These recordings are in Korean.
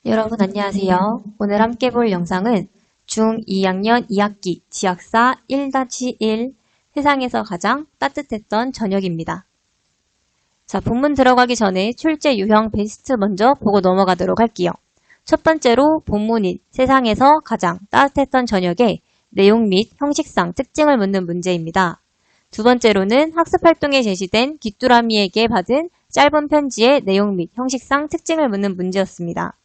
여러분 안녕하세요. 오늘 함께 볼 영상은 중2학년 2학기 지학사 1-1 세상에서 가장 따뜻했던 저녁입니다. 자, 본문 들어가기 전에 출제 유형 베스트 먼저 보고 넘어가도록 할게요. 첫 번째로 본문인 세상에서 가장 따뜻했던 저녁의 내용 및 형식상 특징을 묻는 문제입니다. 두 번째로는 학습활동에 제시된 귀뚜라미에게 받은 짧은 편지의 내용 및 형식상 특징을 묻는 문제였습니다.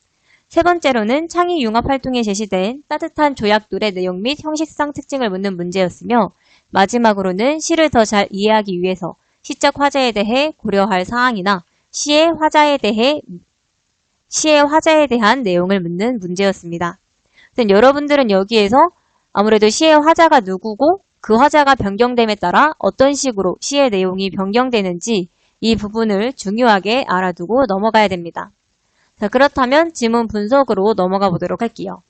세 번째로는 창의 융합 활동에 제시된 따뜻한 조약돌의 내용 및 형식상 특징을 묻는 문제였으며 마지막으로는 시를 더 잘 이해하기 위해서 시적 화자에 대해 고려할 사항이나 시의 화자에 대한 내용을 묻는 문제였습니다. 여러분들은 여기에서 아무래도 시의 화자가 누구고 그 화자가 변경됨에 따라 어떤 식으로 시의 내용이 변경되는지 이 부분을 중요하게 알아두고 넘어가야 됩니다. 자, 그렇다면 지문 분석으로 넘어가 보도록 할게요.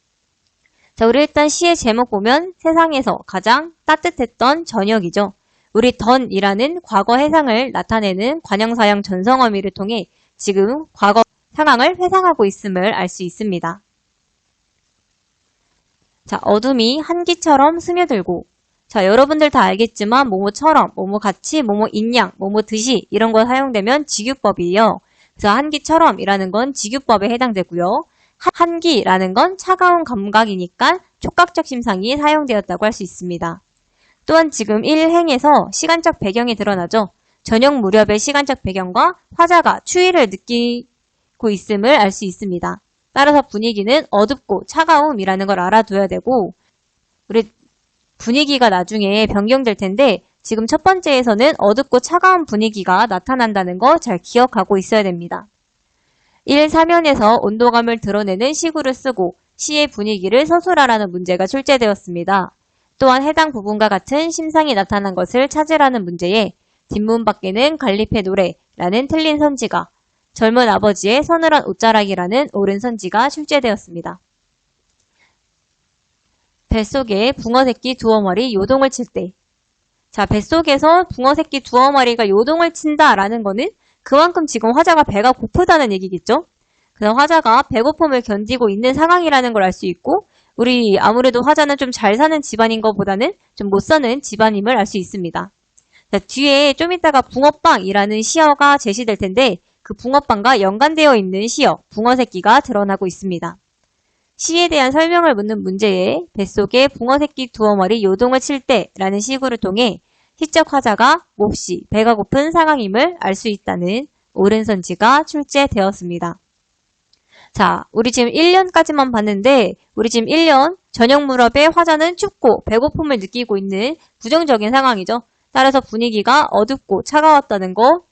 자, 우리 일단 시의 제목 보면 세상에서 가장 따뜻했던 저녁이죠. 우리 던이라는 과거 해상을 나타내는 관형사형 전성어미를 통해 지금 과거 상황을 회상하고 있음을 알 수 있습니다. 자, 어둠이 한기처럼 스며들고, 자, 여러분들 다 알겠지만 뭐뭐처럼, 뭐뭐같이, 뭐뭐인양, 뭐뭐듯이 이런 거 사용되면 직유법이에요. 그래서 한기처럼 이라는 건 직유법에 해당되고요. 한기라는 건 차가운 감각이니까 촉각적 심상이 사용되었다고 할 수 있습니다. 또한 지금 1행에서 시간적 배경이 드러나죠. 저녁 무렵의 시간적 배경과 화자가 추위를 느끼고 있음을 알 수 있습니다. 따라서 분위기는 어둡고 차가움이라는 걸 알아둬야 되고, 우리 분위기가 나중에 변경될 텐데 지금 첫 번째에서는 어둡고 차가운 분위기가 나타난다는 거 잘 기억하고 있어야 됩니다. 1사면에서 온도감을 드러내는 시구를 쓰고 시의 분위기를 서술하라는 문제가 출제되었습니다. 또한 해당 부분과 같은 심상이 나타난 것을 찾으라는 문제에 뒷문 밖에는 갈리페 노래라는 틀린 선지가, 젊은 아버지의 서늘한 옷자락이라는 옳은 선지가 출제되었습니다. 뱃속에 붕어새끼 두어머리 요동을 칠 때, 자, 뱃속에서 붕어새끼 두어머리가 요동을 친다라는 거는 그만큼 지금 화자가 배가 고프다는 얘기겠죠? 그래서 화자가 배고픔을 견디고 있는 상황이라는 걸 알 수 있고, 우리 아무래도 화자는 좀 잘 사는 집안인 것보다는 좀 못 사는 집안임을 알 수 있습니다. 자, 뒤에 좀 이따가 붕어빵이라는 시어가 제시될 텐데 그 붕어빵과 연관되어 있는 시어, 붕어새끼가 드러나고 있습니다. 시에 대한 설명을 묻는 문제에 뱃속에 붕어새끼 두어머리 요동을 칠 때라는 시구를 통해 시적 화자가 몹시 배가 고픈 상황임을 알 수 있다는 옳은 선지가 출제되었습니다. 자, 우리 지금 1년까지만 봤는데 우리 지금 1년 저녁 무렵에 화자는 춥고 배고픔을 느끼고 있는 부정적인 상황이죠. 따라서 분위기가 어둡고 차가웠다는 거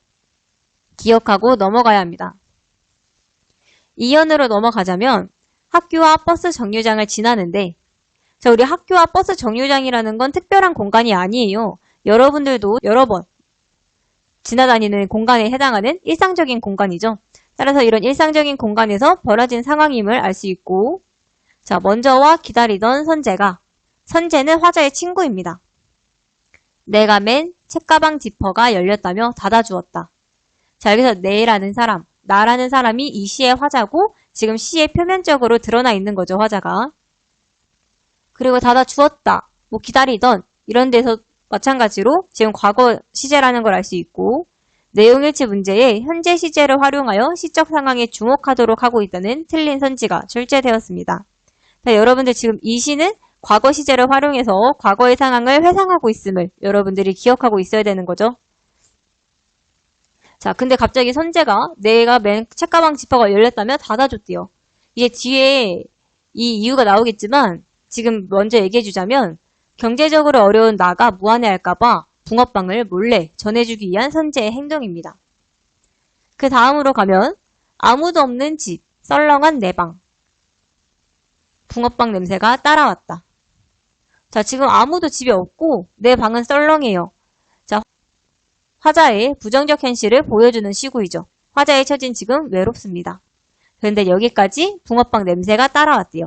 기억하고 넘어가야 합니다. 2연으로 넘어가자면 학교와 버스 정류장을 지나는데, 자, 우리 학교와 버스 정류장이라는 건 특별한 공간이 아니에요. 여러분들도 여러 번 지나다니는 공간에 해당하는 일상적인 공간이죠. 따라서 이런 일상적인 공간에서 벌어진 상황임을 알 수 있고, 자, 먼저와 기다리던 선재는 화자의 친구입니다. 내가 맨 책가방 지퍼가 열렸다며 닫아주었다. 자, 여기서 내라는 사람, 나라는 사람이 이 시의 화자고 지금 시에 표면적으로 드러나 있는 거죠, 화자가. 그리고 닫아주었다, 뭐 기다리던 이런 데서 마찬가지로 지금 과거 시제라는 걸 알 수 있고, 내용일치 문제에 현재 시제를 활용하여 시적 상황에 주목하도록 하고 있다는 틀린 선지가 출제되었습니다. 자, 여러분들 지금 이 시는 과거 시제를 활용해서 과거의 상황을 회상하고 있음을 여러분들이 기억하고 있어야 되는 거죠. 자, 근데 갑자기 선재가 내가 맨 책가방 지퍼가 열렸다며 닫아줬대요. 이게 뒤에 이 이유가 나오겠지만 지금 먼저 얘기해주자면 경제적으로 어려운 나가 무안해할까봐 붕어빵을 몰래 전해주기 위한 선재의 행동입니다. 그 다음으로 가면 아무도 없는 집, 썰렁한 내 방. 붕어빵 냄새가 따라왔다. 자, 지금 아무도 집에 없고 내 방은 썰렁해요. 자, 화자의 부정적 현실을 보여주는 시구이죠. 화자의 처진 지금 외롭습니다. 그런데 여기까지 붕어빵 냄새가 따라왔대요.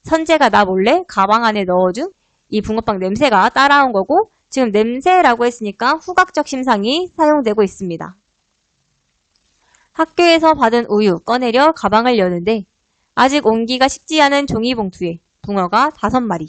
선재가 나 몰래 가방 안에 넣어준 이 붕어빵 냄새가 따라온 거고, 지금 냄새라고 했으니까 후각적 심상이 사용되고 있습니다. 학교에서 받은 우유 꺼내려 가방을 여는데 아직 온기가 식지 않은 종이봉투에 붕어가 5마리.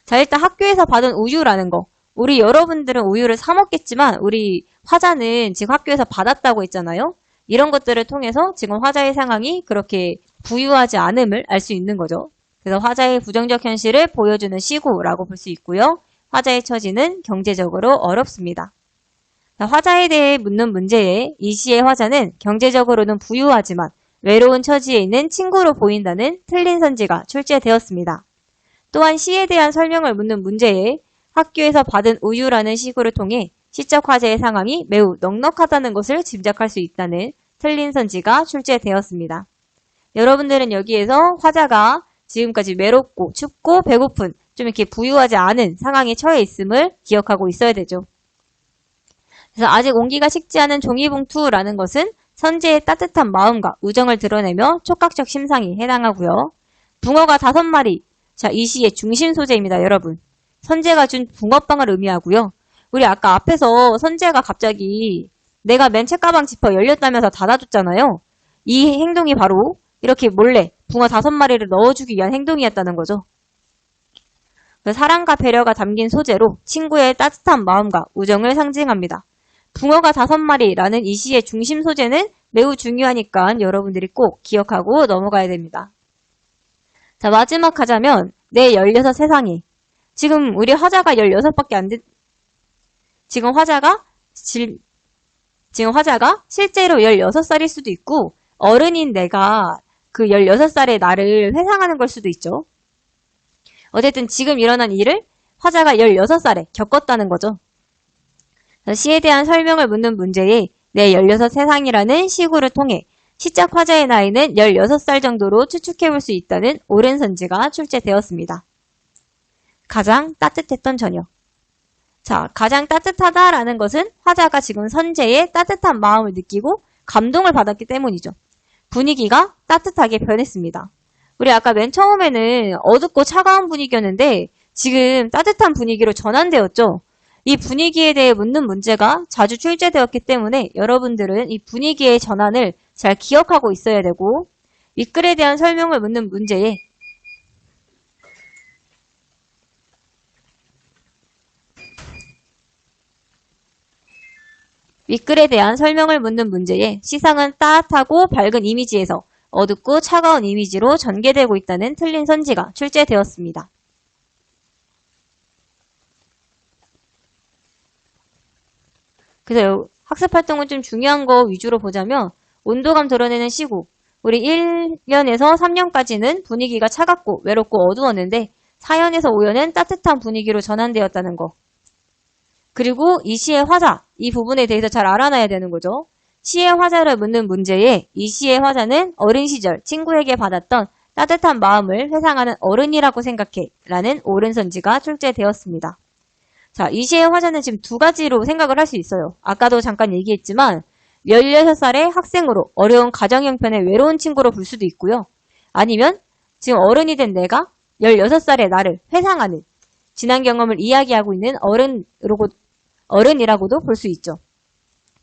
자, 일단 학교에서 받은 우유라는 거. 우리 여러분들은 우유를 사 먹겠지만 우리 화자는 지금 학교에서 받았다고 했잖아요. 이런 것들을 통해서 지금 화자의 상황이 그렇게 부유하지 않음을 알 수 있는 거죠. 그래서 화자의 부정적 현실을 보여주는 시구라고 볼 수 있고요. 화자의 처지는 경제적으로 어렵습니다. 자, 화자에 대해 묻는 문제에 이 시의 화자는 경제적으로는 부유하지만 외로운 처지에 있는 친구로 보인다는 틀린 선지가 출제되었습니다. 또한 시에 대한 설명을 묻는 문제에 학교에서 받은 우유라는 시구를 통해 시적 화자의 상황이 매우 넉넉하다는 것을 짐작할 수 있다는 틀린 선지가 출제되었습니다. 여러분들은 여기에서 화자가 지금까지 외롭고 춥고 배고픈 좀 이렇게 부유하지 않은 상황에 처해 있음을 기억하고 있어야 되죠. 그래서 아직 온기가 식지 않은 종이봉투라는 것은 선제의 따뜻한 마음과 우정을 드러내며 촉각적 심상이 해당하고요. 붕어가 5마리. 자, 이 시의 중심 소재입니다, 여러분. 선제가 준 붕어빵을 의미하고요. 우리 아까 앞에서 선제가 갑자기 내가 맨 책가방 지퍼 열렸다면서 닫아줬잖아요. 이 행동이 바로 이렇게 몰래 붕어 5마리를 넣어주기 위한 행동이었다는 거죠. 사랑과 배려가 담긴 소재로 친구의 따뜻한 마음과 우정을 상징합니다. 붕어가 5마리라는 이 시의 중심 소재는 매우 중요하니까 여러분들이 꼭 기억하고 넘어가야 됩니다. 자, 마지막 하자면 내 16 세상에. 지금 우리 화자가 16밖에 안 됐, 지금 화자가 실제로 16살일 수도 있고 어른인 내가 그 16살의 나를 회상하는 걸 수도 있죠. 어쨌든 지금 일어난 일을 화자가 16살에 겪었다는 거죠. 시에 대한 설명을 묻는 문제에 내 16 세상이라는 시구를 통해 시적 화자의 나이는 16살 정도로 추측해볼 수 있다는 옳은 선지가 출제되었습니다. 가장 따뜻했던 저녁. 자, 가장 따뜻하다라는 것은 화자가 지금 선제의 따뜻한 마음을 느끼고 감동을 받았기 때문이죠. 분위기가 따뜻하게 변했습니다. 우리 아까 맨 처음에는 어둡고 차가운 분위기였는데 지금 따뜻한 분위기로 전환되었죠. 이 분위기에 대해 묻는 문제가 자주 출제되었기 때문에 여러분들은 이 분위기의 전환을 잘 기억하고 있어야 되고 윗글에 대한 설명을 묻는 문제에 시상은 따뜻하고 밝은 이미지에서 어둡고 차가운 이미지로 전개되고 있다는 틀린 선지가 출제되었습니다. 그래서 학습활동은 좀 중요한 거 위주로 보자면 온도감 드러내는 시구. 우리 1년에서 3년까지는 분위기가 차갑고 외롭고 어두웠는데 4년에서 5년은 따뜻한 분위기로 전환되었다는 거. 그리고 이 시의 화자, 이 부분에 대해서 잘 알아놔야 되는 거죠. 시의 화자를 묻는 문제에 이 시의 화자는 어린 시절 친구에게 받았던 따뜻한 마음을 회상하는 어른이라고 생각해 라는 옳은 선지가 출제되었습니다. 자, 이 시의 화자는 지금 두 가지로 생각을 할 수 있어요. 아까도 잠깐 얘기했지만 16살의 학생으로 어려운 가정 형편의 외로운 친구로 볼 수도 있고요. 아니면 지금 어른이 된 내가 16살의 나를 회상하는 지난 경험을 이야기하고 있는 어른이라고도 볼 수 있죠.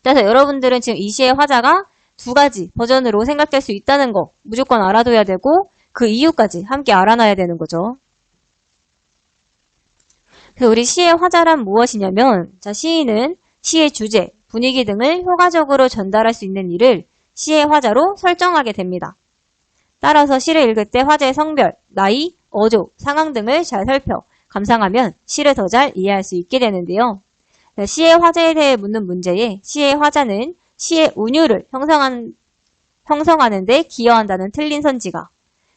그래서 여러분들은 지금 이 시의 화자가 두 가지 버전으로 생각될 수 있다는 거 무조건 알아둬야 되고 그 이유까지 함께 알아놔야 되는 거죠. 그래서 우리 시의 화자란 무엇이냐면 자, 시인은 시의 주제, 분위기 등을 효과적으로 전달할 수 있는 일을 시의 화자로 설정하게 됩니다. 따라서 시를 읽을 때 화자의 성별, 나이, 어조, 상황 등을 잘 살펴 감상하면 시를 더 잘 이해할 수 있게 되는데요. 시의 화자에 대해 묻는 문제에 시의 화자는 시의 운율을 형성하는 데 기여한다는 틀린 선지가,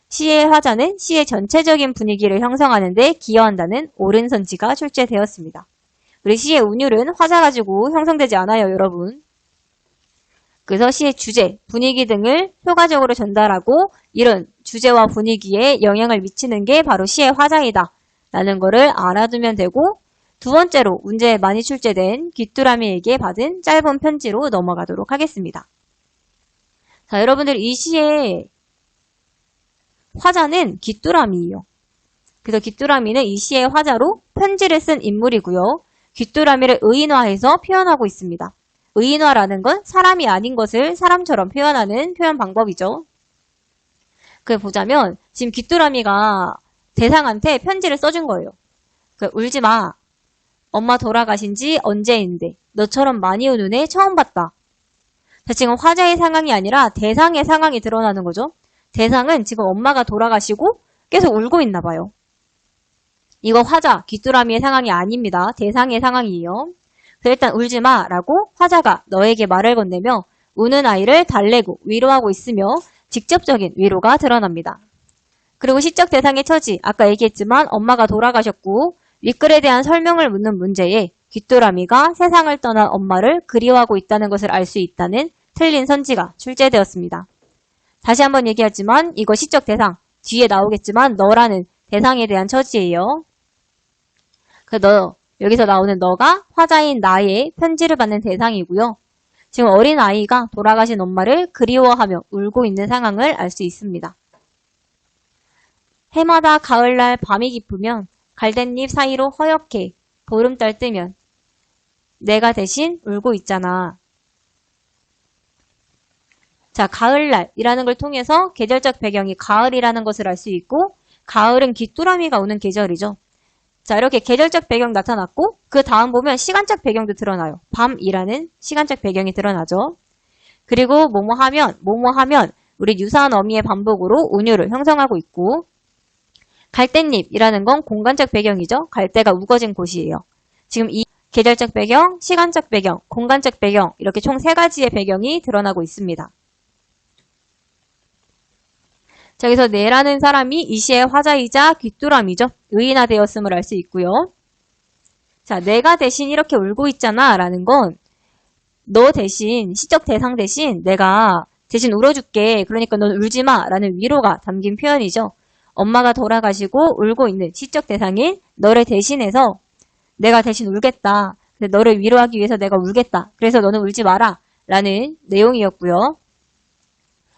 시의 화자는 시의 전체적인 분위기를 형성하는 데 기여한다는 옳은 선지가 출제되었습니다. 우리 시의 운율은 화자 가지고 형성되지 않아요, 여러분. 그래서 시의 주제, 분위기 등을 효과적으로 전달하고 이런 주제와 분위기에 영향을 미치는 게 바로 시의 화자이다 라는 거를 알아두면 되고, 두 번째로 문제에 많이 출제된 귀뚜라미에게 받은 짧은 편지로 넘어가도록 하겠습니다. 자, 여러분들 이 시의 화자는 귀뚜라미예요. 그래서 귀뚜라미는 이 시의 화자로 편지를 쓴 인물이고요. 귀뚜라미를 의인화해서 표현하고 있습니다. 의인화라는 건 사람이 아닌 것을 사람처럼 표현하는 표현 방법이죠. 보자면 지금 귀뚜라미가 대상한테 편지를 써준 거예요. 울지 마. 엄마 돌아가신 지 언제인데 너처럼 많이 우는 애 처음 봤다. 자, 지금 화자의 상황이 아니라 대상의 상황이 드러나는 거죠. 대상은 지금 엄마가 돌아가시고 계속 울고 있나 봐요. 이거 화자, 귀뚜라미의 상황이 아닙니다. 대상의 상황이에요. 그래서 일단 울지 마 라고 화자가 너에게 말을 건네며 우는 아이를 달래고 위로하고 있으며 직접적인 위로가 드러납니다. 그리고 시적 대상의 처지, 아까 얘기했지만 엄마가 돌아가셨고 윗글에 대한 설명을 묻는 문제에 귀뚜라미가 세상을 떠난 엄마를 그리워하고 있다는 것을 알 수 있다는 틀린 선지가 출제되었습니다. 다시 한번 얘기하지만 이거 시적 대상, 뒤에 나오겠지만 너라는 대상에 대한 처지예요. 여기서 나오는 너가 화자인 나의 편지를 받는 대상이고요. 지금 어린 아이가 돌아가신 엄마를 그리워하며 울고 있는 상황을 알 수 있습니다. 해마다 가을날 밤이 깊으면 갈대잎 사이로 허옇게 보름달 뜨면 내가 대신 울고 있잖아. 자, 가을날이라는 걸 통해서 계절적 배경이 가을이라는 것을 알 수 있고 가을은 귀뚜라미가 우는 계절이죠. 자, 이렇게 계절적 배경 나타났고 그 다음 보면 시간적 배경도 드러나요. 밤이라는 시간적 배경이 드러나죠. 그리고 뭐뭐 하면 우리 유사한 어미의 반복으로 운율을 형성하고 있고 갈대잎이라는 건 공간적 배경이죠. 갈대가 우거진 곳이에요. 지금 이 계절적 배경, 시간적 배경, 공간적 배경 이렇게 총 3가지의 배경이 드러나고 있습니다. 자, 여기서 내라는 사람이 이 시의 화자이자 귀뚜라미죠. 의인화되었음을 알 수 있고요. 자, 내가 대신 이렇게 울고 있잖아 라는 건 너 대신, 시적 대상 대신 내가 대신 울어줄게. 그러니까 넌 울지 마 라는 위로가 담긴 표현이죠. 엄마가 돌아가시고 울고 있는 시적 대상인 너를 대신해서 내가 대신 울겠다. 너를 위로하기 위해서 내가 울겠다. 그래서 너는 울지 마라 라는 내용이었고요.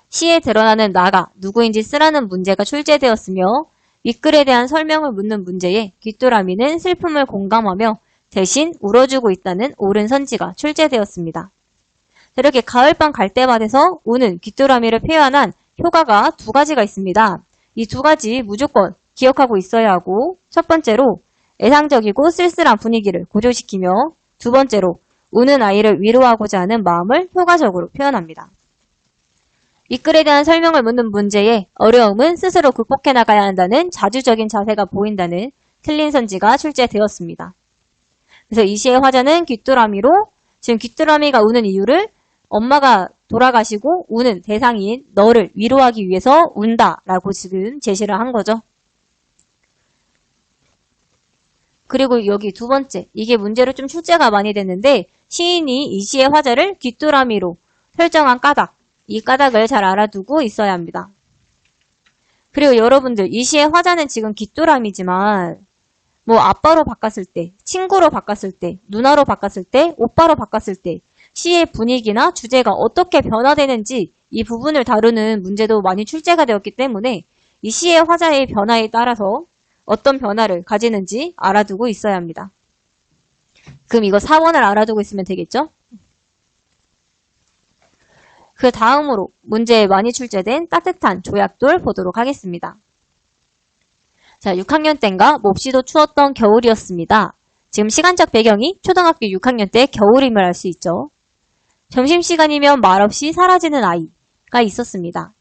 시에 드러나는 나가 누구인지 쓰라는 문제가 출제되었으며 윗글에 대한 설명을 묻는 문제에 귀뚜라미는 슬픔을 공감하며 대신 울어주고 있다는 옳은 선지가 출제되었습니다. 이렇게 가을밤 갈대밭에서 우는 귀뚜라미를 표현한 효과가 2가지가 있습니다. 이 2가지 무조건 기억하고 있어야 하고 첫 번째로 애상적이고 쓸쓸한 분위기를 고조시키며 두 번째로 우는 아이를 위로하고자 하는 마음을 효과적으로 표현합니다. 이 글에 대한 설명을 묻는 문제에 어려움은 스스로 극복해 나가야 한다는 자주적인 자세가 보인다는 틀린 선지가 출제되었습니다. 그래서 이 시의 화자는 귀뚜라미로 지금 귀뚜라미가 우는 이유를 엄마가 돌아가시고 우는 대상인 너를 위로하기 위해서 운다라고 지금 제시를 한 거죠. 그리고 여기 2번째, 이게 문제로 좀 출제가 많이 됐는데 시인이 이 시의 화자를 귀뚜라미로 설정한 까닭, 이 까닭을 잘 알아두고 있어야 합니다. 그리고 여러분들, 이 시의 화자는 지금 귀뚜라미지만 뭐 아빠로 바꿨을 때, 친구로 바꿨을 때, 누나로 바꿨을 때, 오빠로 바꿨을 때 시의 분위기나 주제가 어떻게 변화되는지 이 부분을 다루는 문제도 많이 출제가 되었기 때문에 이 시의 화자의 변화에 따라서 어떤 변화를 가지는지 알아두고 있어야 합니다. 그럼 이거 4번을 알아두고 있으면 되겠죠? 그 다음으로 문제에 많이 출제된 따뜻한 조약돌 보도록 하겠습니다. 자, 6학년 땐가 몹시도 추웠던 겨울이었습니다. 지금 시간적 배경이 초등학교 6학년 때 겨울임을 알 수 있죠. 점심시간이면 말없이 사라지는 아이가 있었습니다.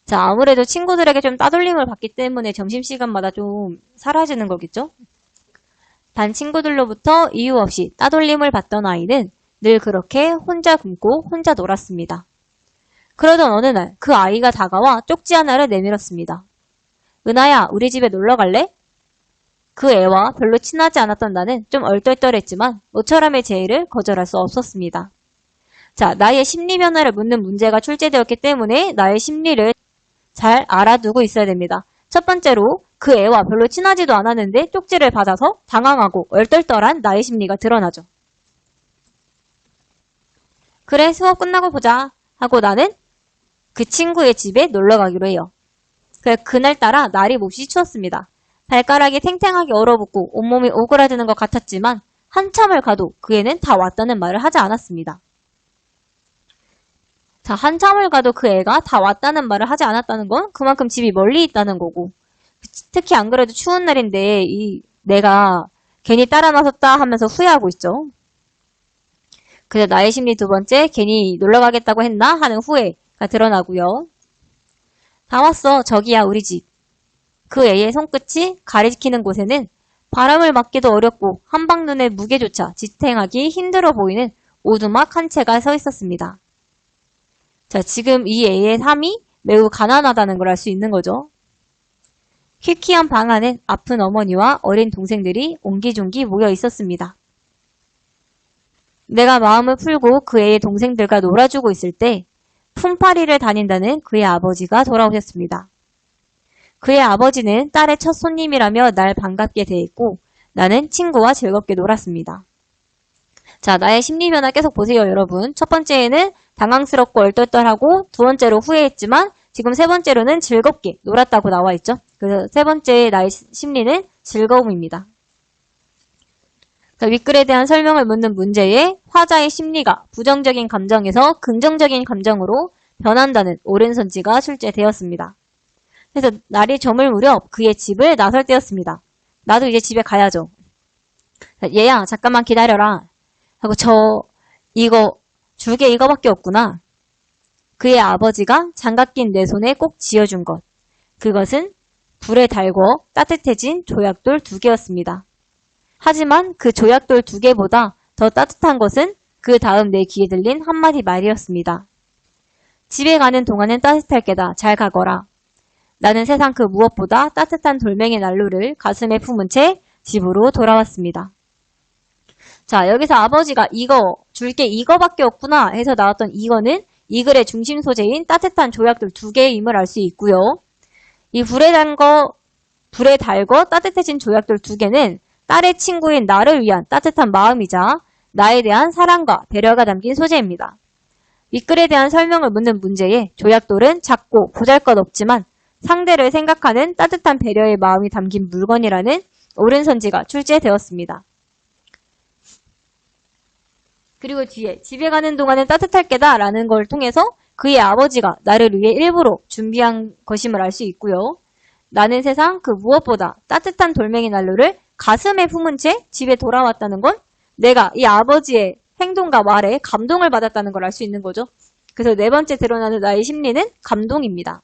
자, 아무래도 친구들에게 좀 따돌림을 받기 때문에 점심시간마다 좀 사라지는 거겠죠? 반 친구들로부터 이유 없이 따돌림을 받던 아이는 늘 그렇게 혼자 굶고 혼자 놀았습니다. 그러던 어느 날 그 아이가 다가와 쪽지 하나를 내밀었습니다. 은하야, 우리 집에 놀러 갈래? 그 애와 별로 친하지 않았던 나는 좀 얼떨떨했지만 모처럼의 제의를 거절할 수 없었습니다. 자, 나의 심리 변화를 묻는 문제가 출제되었기 때문에 나의 심리를 잘 알아두고 있어야 됩니다. 첫 번째로 그 애와 별로 친하지도 않았는데 쪽지를 받아서 당황하고 얼떨떨한 나의 심리가 드러나죠. 그래, 수업 끝나고 보자 하고 나는 그 친구의 집에 놀러 가기로 해요. 그날따라 날이 몹시 추웠습니다. 발가락이 탱탱하게 얼어붙고 온몸이 오그라드는 것 같았지만 한참을 가도 그 애는 다 왔다는 말을 하지 않았습니다. 자, 한참을 가도 그 애가 다 왔다는 말을 하지 않았다는 건 그만큼 집이 멀리 있다는 거고. 특히 안 그래도 추운 날인데 내가 괜히 따라 나섰다 하면서 후회하고 있죠. 그래서 나의 심리 두 번째, 괜히 놀러 가겠다고 했나 하는 후회가 드러나고요. 다 왔어. 저기야 우리 집. 그 애의 손끝이 가리키는 곳에는 바람을 맞기도 어렵고 한방눈의 무게조차 지탱하기 힘들어 보이는 오두막 한 채가 서 있었습니다. 자, 지금 이 애의 삶이 매우 가난하다는 걸 알 수 있는 거죠. 퀴퀴한 방 안엔 아픈 어머니와 어린 동생들이 옹기종기 모여 있었습니다. 내가 마음을 풀고 그 애의 동생들과 놀아주고 있을 때 품팔이를 다닌다는 그의 아버지가 돌아오셨습니다. 그의 아버지는 딸의 첫 손님이라며 날 반갑게 대했고 나는 친구와 즐겁게 놀았습니다. 자, 나의 심리 변화 계속 보세요, 여러분. 첫 번째에는 당황스럽고 얼떨떨하고 두 번째로 후회했지만 지금 세 번째로는 즐겁게 놀았다고 나와 있죠. 그래서 세 번째 나의 심리는 즐거움입니다. 자, 윗글에 대한 설명을 묻는 문제에 화자의 심리가 부정적인 감정에서 긍정적인 감정으로 변한다는 옳은 선지가 출제되었습니다. 그래서 날이 저물 무렵 그의 집을 나설 때였습니다. 나도 이제 집에 가야죠. 얘야, 잠깐만 기다려라. 하고 이거 줄게 이거밖에 없구나. 그의 아버지가 장갑 낀 내 손에 꼭 쥐어준 것. 그것은 불에 달궈 따뜻해진 조약돌 2개였습니다. 하지만 그 조약돌 2개보다 더 따뜻한 것은 그 다음 내 귀에 들린 한마디 말이었습니다. 집에 가는 동안은 따뜻할 게다. 잘 가거라. 나는 세상 그 무엇보다 따뜻한 돌멩이 난로를 가슴에 품은 채 집으로 돌아왔습니다. 자, 여기서 아버지가 이거 줄게 이거밖에 없구나 해서 나왔던 이거는 이 글의 중심 소재인 따뜻한 조약돌 2개임을 알 수 있고요. 이 불에 달궈 따뜻해진 조약돌 2개는 딸의 친구인 나를 위한 따뜻한 마음이자 나에 대한 사랑과 배려가 담긴 소재입니다. 윗글에 대한 설명을 묻는 문제에 조약돌은 작고 보잘것없지만 상대를 생각하는 따뜻한 배려의 마음이 담긴 물건이라는 옳은 선지가 출제되었습니다. 그리고 뒤에 집에 가는 동안은 따뜻할 게다 라는 걸 통해서 그의 아버지가 나를 위해 일부러 준비한 것임을 알 수 있고요. 나는 세상 그 무엇보다 따뜻한 돌멩이 난로를 가슴에 품은 채 집에 돌아왔다는 건 내가 이 아버지의 행동과 말에 감동을 받았다는 걸 알 수 있는 거죠. 그래서 네 번째 드러나는 나의 심리는 감동입니다.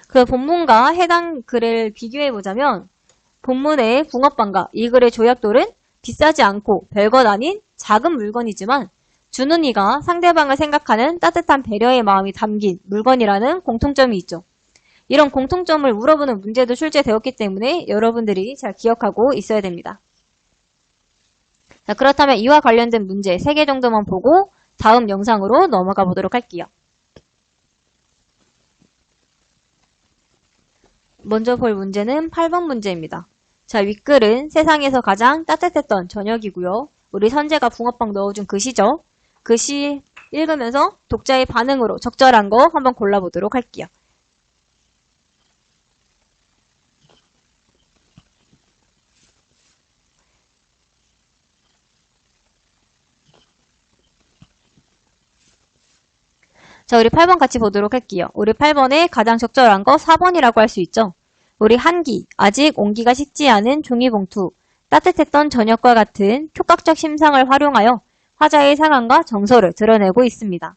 그 본문과 해당 글을 비교해보자면 본문의 붕어빵과 이 글의 조약돌은 비싸지 않고 별것 아닌 작은 물건이지만 준훈이가 상대방을 생각하는 따뜻한 배려의 마음이 담긴 물건이라는 공통점이 있죠. 이런 공통점을 물어보는 문제도 출제되었기 때문에 여러분들이 잘 기억하고 있어야 됩니다. 자, 그렇다면 이와 관련된 문제 3개 정도만 보고 다음 영상으로 넘어가 보도록 할게요. 먼저 볼 문제는 8번 문제입니다. 자, 윗글은 세상에서 가장 따뜻했던 저녁이고요. 우리 선재가 붕어빵 넣어준 글씨죠. 글씨 읽으면서 독자의 반응으로 적절한 거 한번 골라보도록 할게요. 자, 우리 8번 같이 보도록 할게요. 우리 8번에 가장 적절한 거 4번이라고 할 수 있죠. 우리 한기, 아직 온기가 식지 않은 종이봉투, 따뜻했던 저녁과 같은 촉각적 심상을 활용하여 화자의 상황과 정서를 드러내고 있습니다.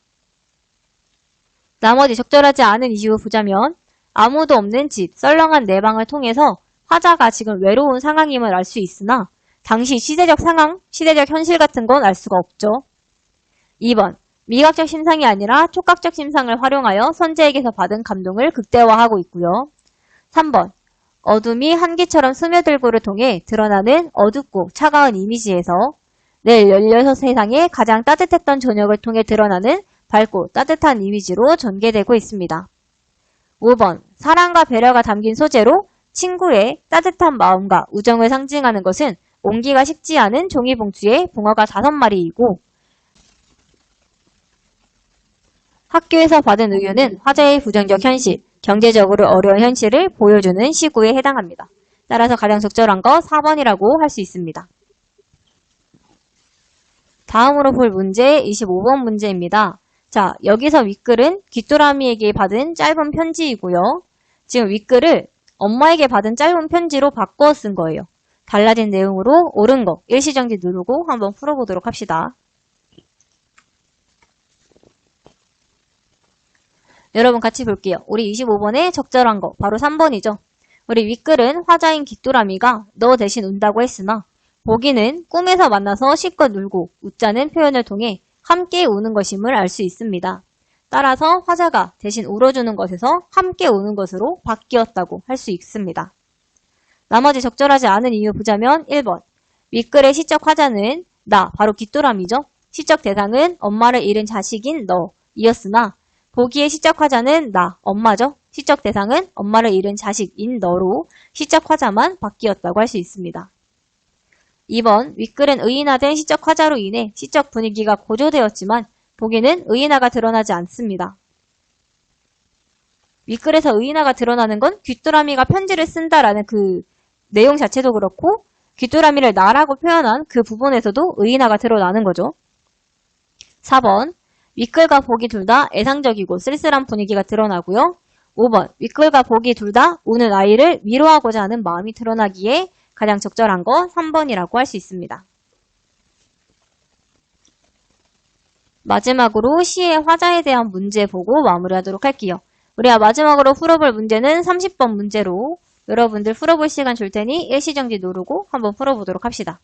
나머지 적절하지 않은 이유 보자면 아무도 없는 집, 썰렁한 내 방을 통해서 화자가 지금 외로운 상황임을 알 수 있으나 당시 시대적 상황, 시대적 현실 같은 건 알 수가 없죠. 2번, 미각적 심상이 아니라 촉각적 심상을 활용하여 선재에게서 받은 감동을 극대화하고 있고요. 3번, 어둠이 한기처럼 스며들고를 통해 드러나는 어둡고 차가운 이미지에서 내 16세상에 가장 따뜻했던 저녁을 통해 드러나는 밝고 따뜻한 이미지로 전개되고 있습니다. 5번, 사랑과 배려가 담긴 소재로 친구의 따뜻한 마음과 우정을 상징하는 것은 온기가 식지 않은 종이봉투에 붕어가 5마리이고 학교에서 받은 우유는 화자의 부정적 현실, 경제적으로 어려운 현실을 보여주는 시구에 해당합니다. 따라서 가장 적절한 거 4번이라고 할 수 있습니다. 다음으로 볼 문제 25번 문제입니다. 자, 여기서 윗글은 귀뚜라미에게 받은 짧은 편지이고요. 지금 윗글을 엄마에게 받은 짧은 편지로 바꿔 쓴 거예요. 달라진 내용으로 옳은 거 일시정지 누르고 한번 풀어보도록 합시다. 여러분 같이 볼게요. 우리 25번에 적절한 거 바로 3번이죠. 우리 윗글은 화자인 귀뚜라미가 너 대신 운다고 했으나 보기는 꿈에서 만나서 실컷 놀고 웃자는 표현을 통해 함께 우는 것임을 알 수 있습니다. 따라서 화자가 대신 울어주는 것에서 함께 우는 것으로 바뀌었다고 할 수 있습니다. 나머지 적절하지 않은 이유 보자면 1번 윗글의 시적 화자는 나 바로 귀뚜라미죠. 시적 대상은 엄마를 잃은 자식인 너 이었으나 보기의 시적 화자는 나 엄마죠. 시적 대상은 엄마를 잃은 자식인 너로 시적 화자만 바뀌었다고 할 수 있습니다. 2번 윗글은 의인화된 시적 화자로 인해 시적 분위기가 고조되었지만 보기는 의인화가 드러나지 않습니다. 윗글에서 의인화가 드러나는 건 귀뚜라미가 편지를 쓴다라는 그 내용 자체도 그렇고 귀뚜라미를 나라고 표현한 그 부분에서도 의인화가 드러나는 거죠. 4번 윗글과 보기 둘 다 애상적이고 쓸쓸한 분위기가 드러나고요. 5번 윗글과 보기 둘 다 우는 아이를 위로하고자 하는 마음이 드러나기에 가장 적절한 거 3번이라고 할 수 있습니다. 마지막으로 시의 화자에 대한 문제 보고 마무리하도록 할게요. 우리가 마지막으로 풀어볼 문제는 30번 문제로 여러분들 풀어볼 시간 줄 테니 일시정지 누르고 한번 풀어보도록 합시다.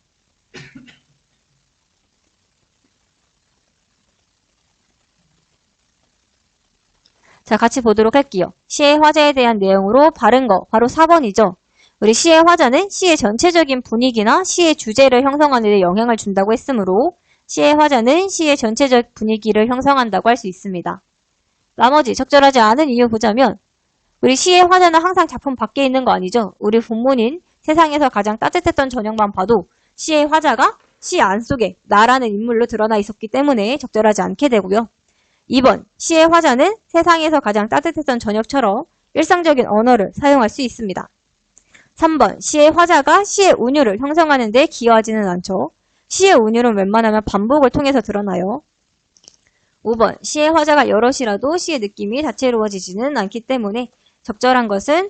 자, 같이 보도록 할게요. 시의 화자에 대한 내용으로 바른 거 바로 4번이죠. 우리 시의 화자는 시의 전체적인 분위기나 시의 주제를 형성하는 데 영향을 준다고 했으므로 시의 화자는 시의 전체적 분위기를 형성한다고 할 수 있습니다. 나머지 적절하지 않은 이유 보자면 우리 시의 화자는 항상 작품 밖에 있는 거 아니죠? 우리 본문인 세상에서 가장 따뜻했던 저녁만 봐도 시의 화자가 시 안속에 나라는 인물로 드러나 있었기 때문에 적절하지 않게 되고요. 2번 시의 화자는 세상에서 가장 따뜻했던 저녁처럼 일상적인 언어를 사용할 수 있습니다. 3번 시의 화자가 시의 운율을 형성하는 데 기여하지는 않죠. 시의 운율은 웬만하면 반복을 통해서 드러나요. 5번 시의 화자가 여럿이라도 시의 느낌이 다채로워지지는 않기 때문에 적절한 것은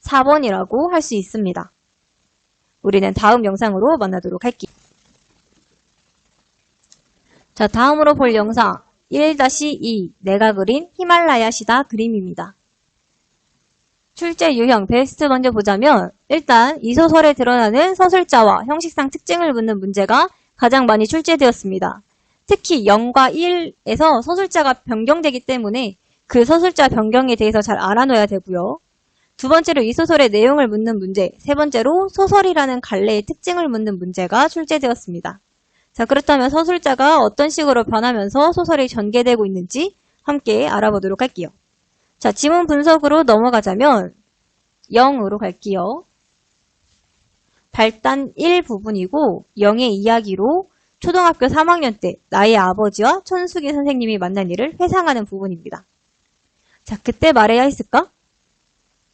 4번이라고 할 수 있습니다. 우리는 다음 영상으로 만나도록 할게요. 자, 다음으로 볼 영상 1-2 내가 그린 히말라야 시다 그림입니다. 출제 유형 베스트 먼저 보자면 일단 이 소설에 드러나는 서술자와 형식상 특징을 묻는 문제가 가장 많이 출제되었습니다. 특히 0과 1에서 서술자가 변경되기 때문에 그 서술자 변경에 대해서 잘 알아놓아야 되고요. 두 번째로 이 소설의 내용을 묻는 문제, 세 번째로 소설이라는 갈래의 특징을 묻는 문제가 출제되었습니다. 자, 그렇다면 서술자가 어떤 식으로 변하면서 소설이 전개되고 있는지 함께 알아보도록 할게요. 자, 지문 분석으로 넘어가자면 0으로 갈게요. 발단 1 부분이고 0의 이야기로 초등학교 3학년 때 나의 아버지와 천숙이 선생님이 만난 일을 회상하는 부분입니다. 자, 그때 말해야 했을까?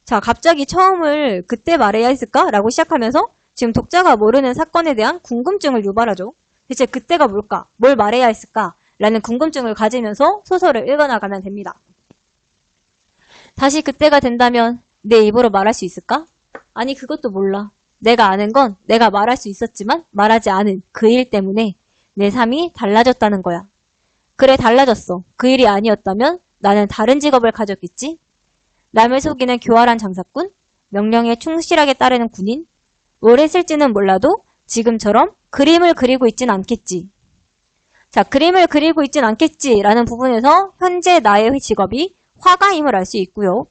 자, 갑자기 처음을 그때 말해야 했을까? 라고 시작하면서 지금 독자가 모르는 사건에 대한 궁금증을 유발하죠. 대체 그때가 뭘까? 뭘 말해야 했을까? 라는 궁금증을 가지면서 소설을 읽어나가면 됩니다. 다시 그때가 된다면 내 입으로 말할 수 있을까? 아니, 그것도 몰라. 내가 아는 건 내가 말할 수 있었지만 말하지 않은 그 일 때문에 내 삶이 달라졌다는 거야. 그래, 달라졌어. 그 일이 아니었다면 나는 다른 직업을 가졌겠지? 남을 속이는 교활한 장사꾼? 명령에 충실하게 따르는 군인? 뭘 했을지는 몰라도 지금처럼 그림을 그리고 있진 않겠지. 자, 그림을 그리고 있진 않겠지라는 부분에서 현재 나의 직업이 화가임을 알 수 있고요.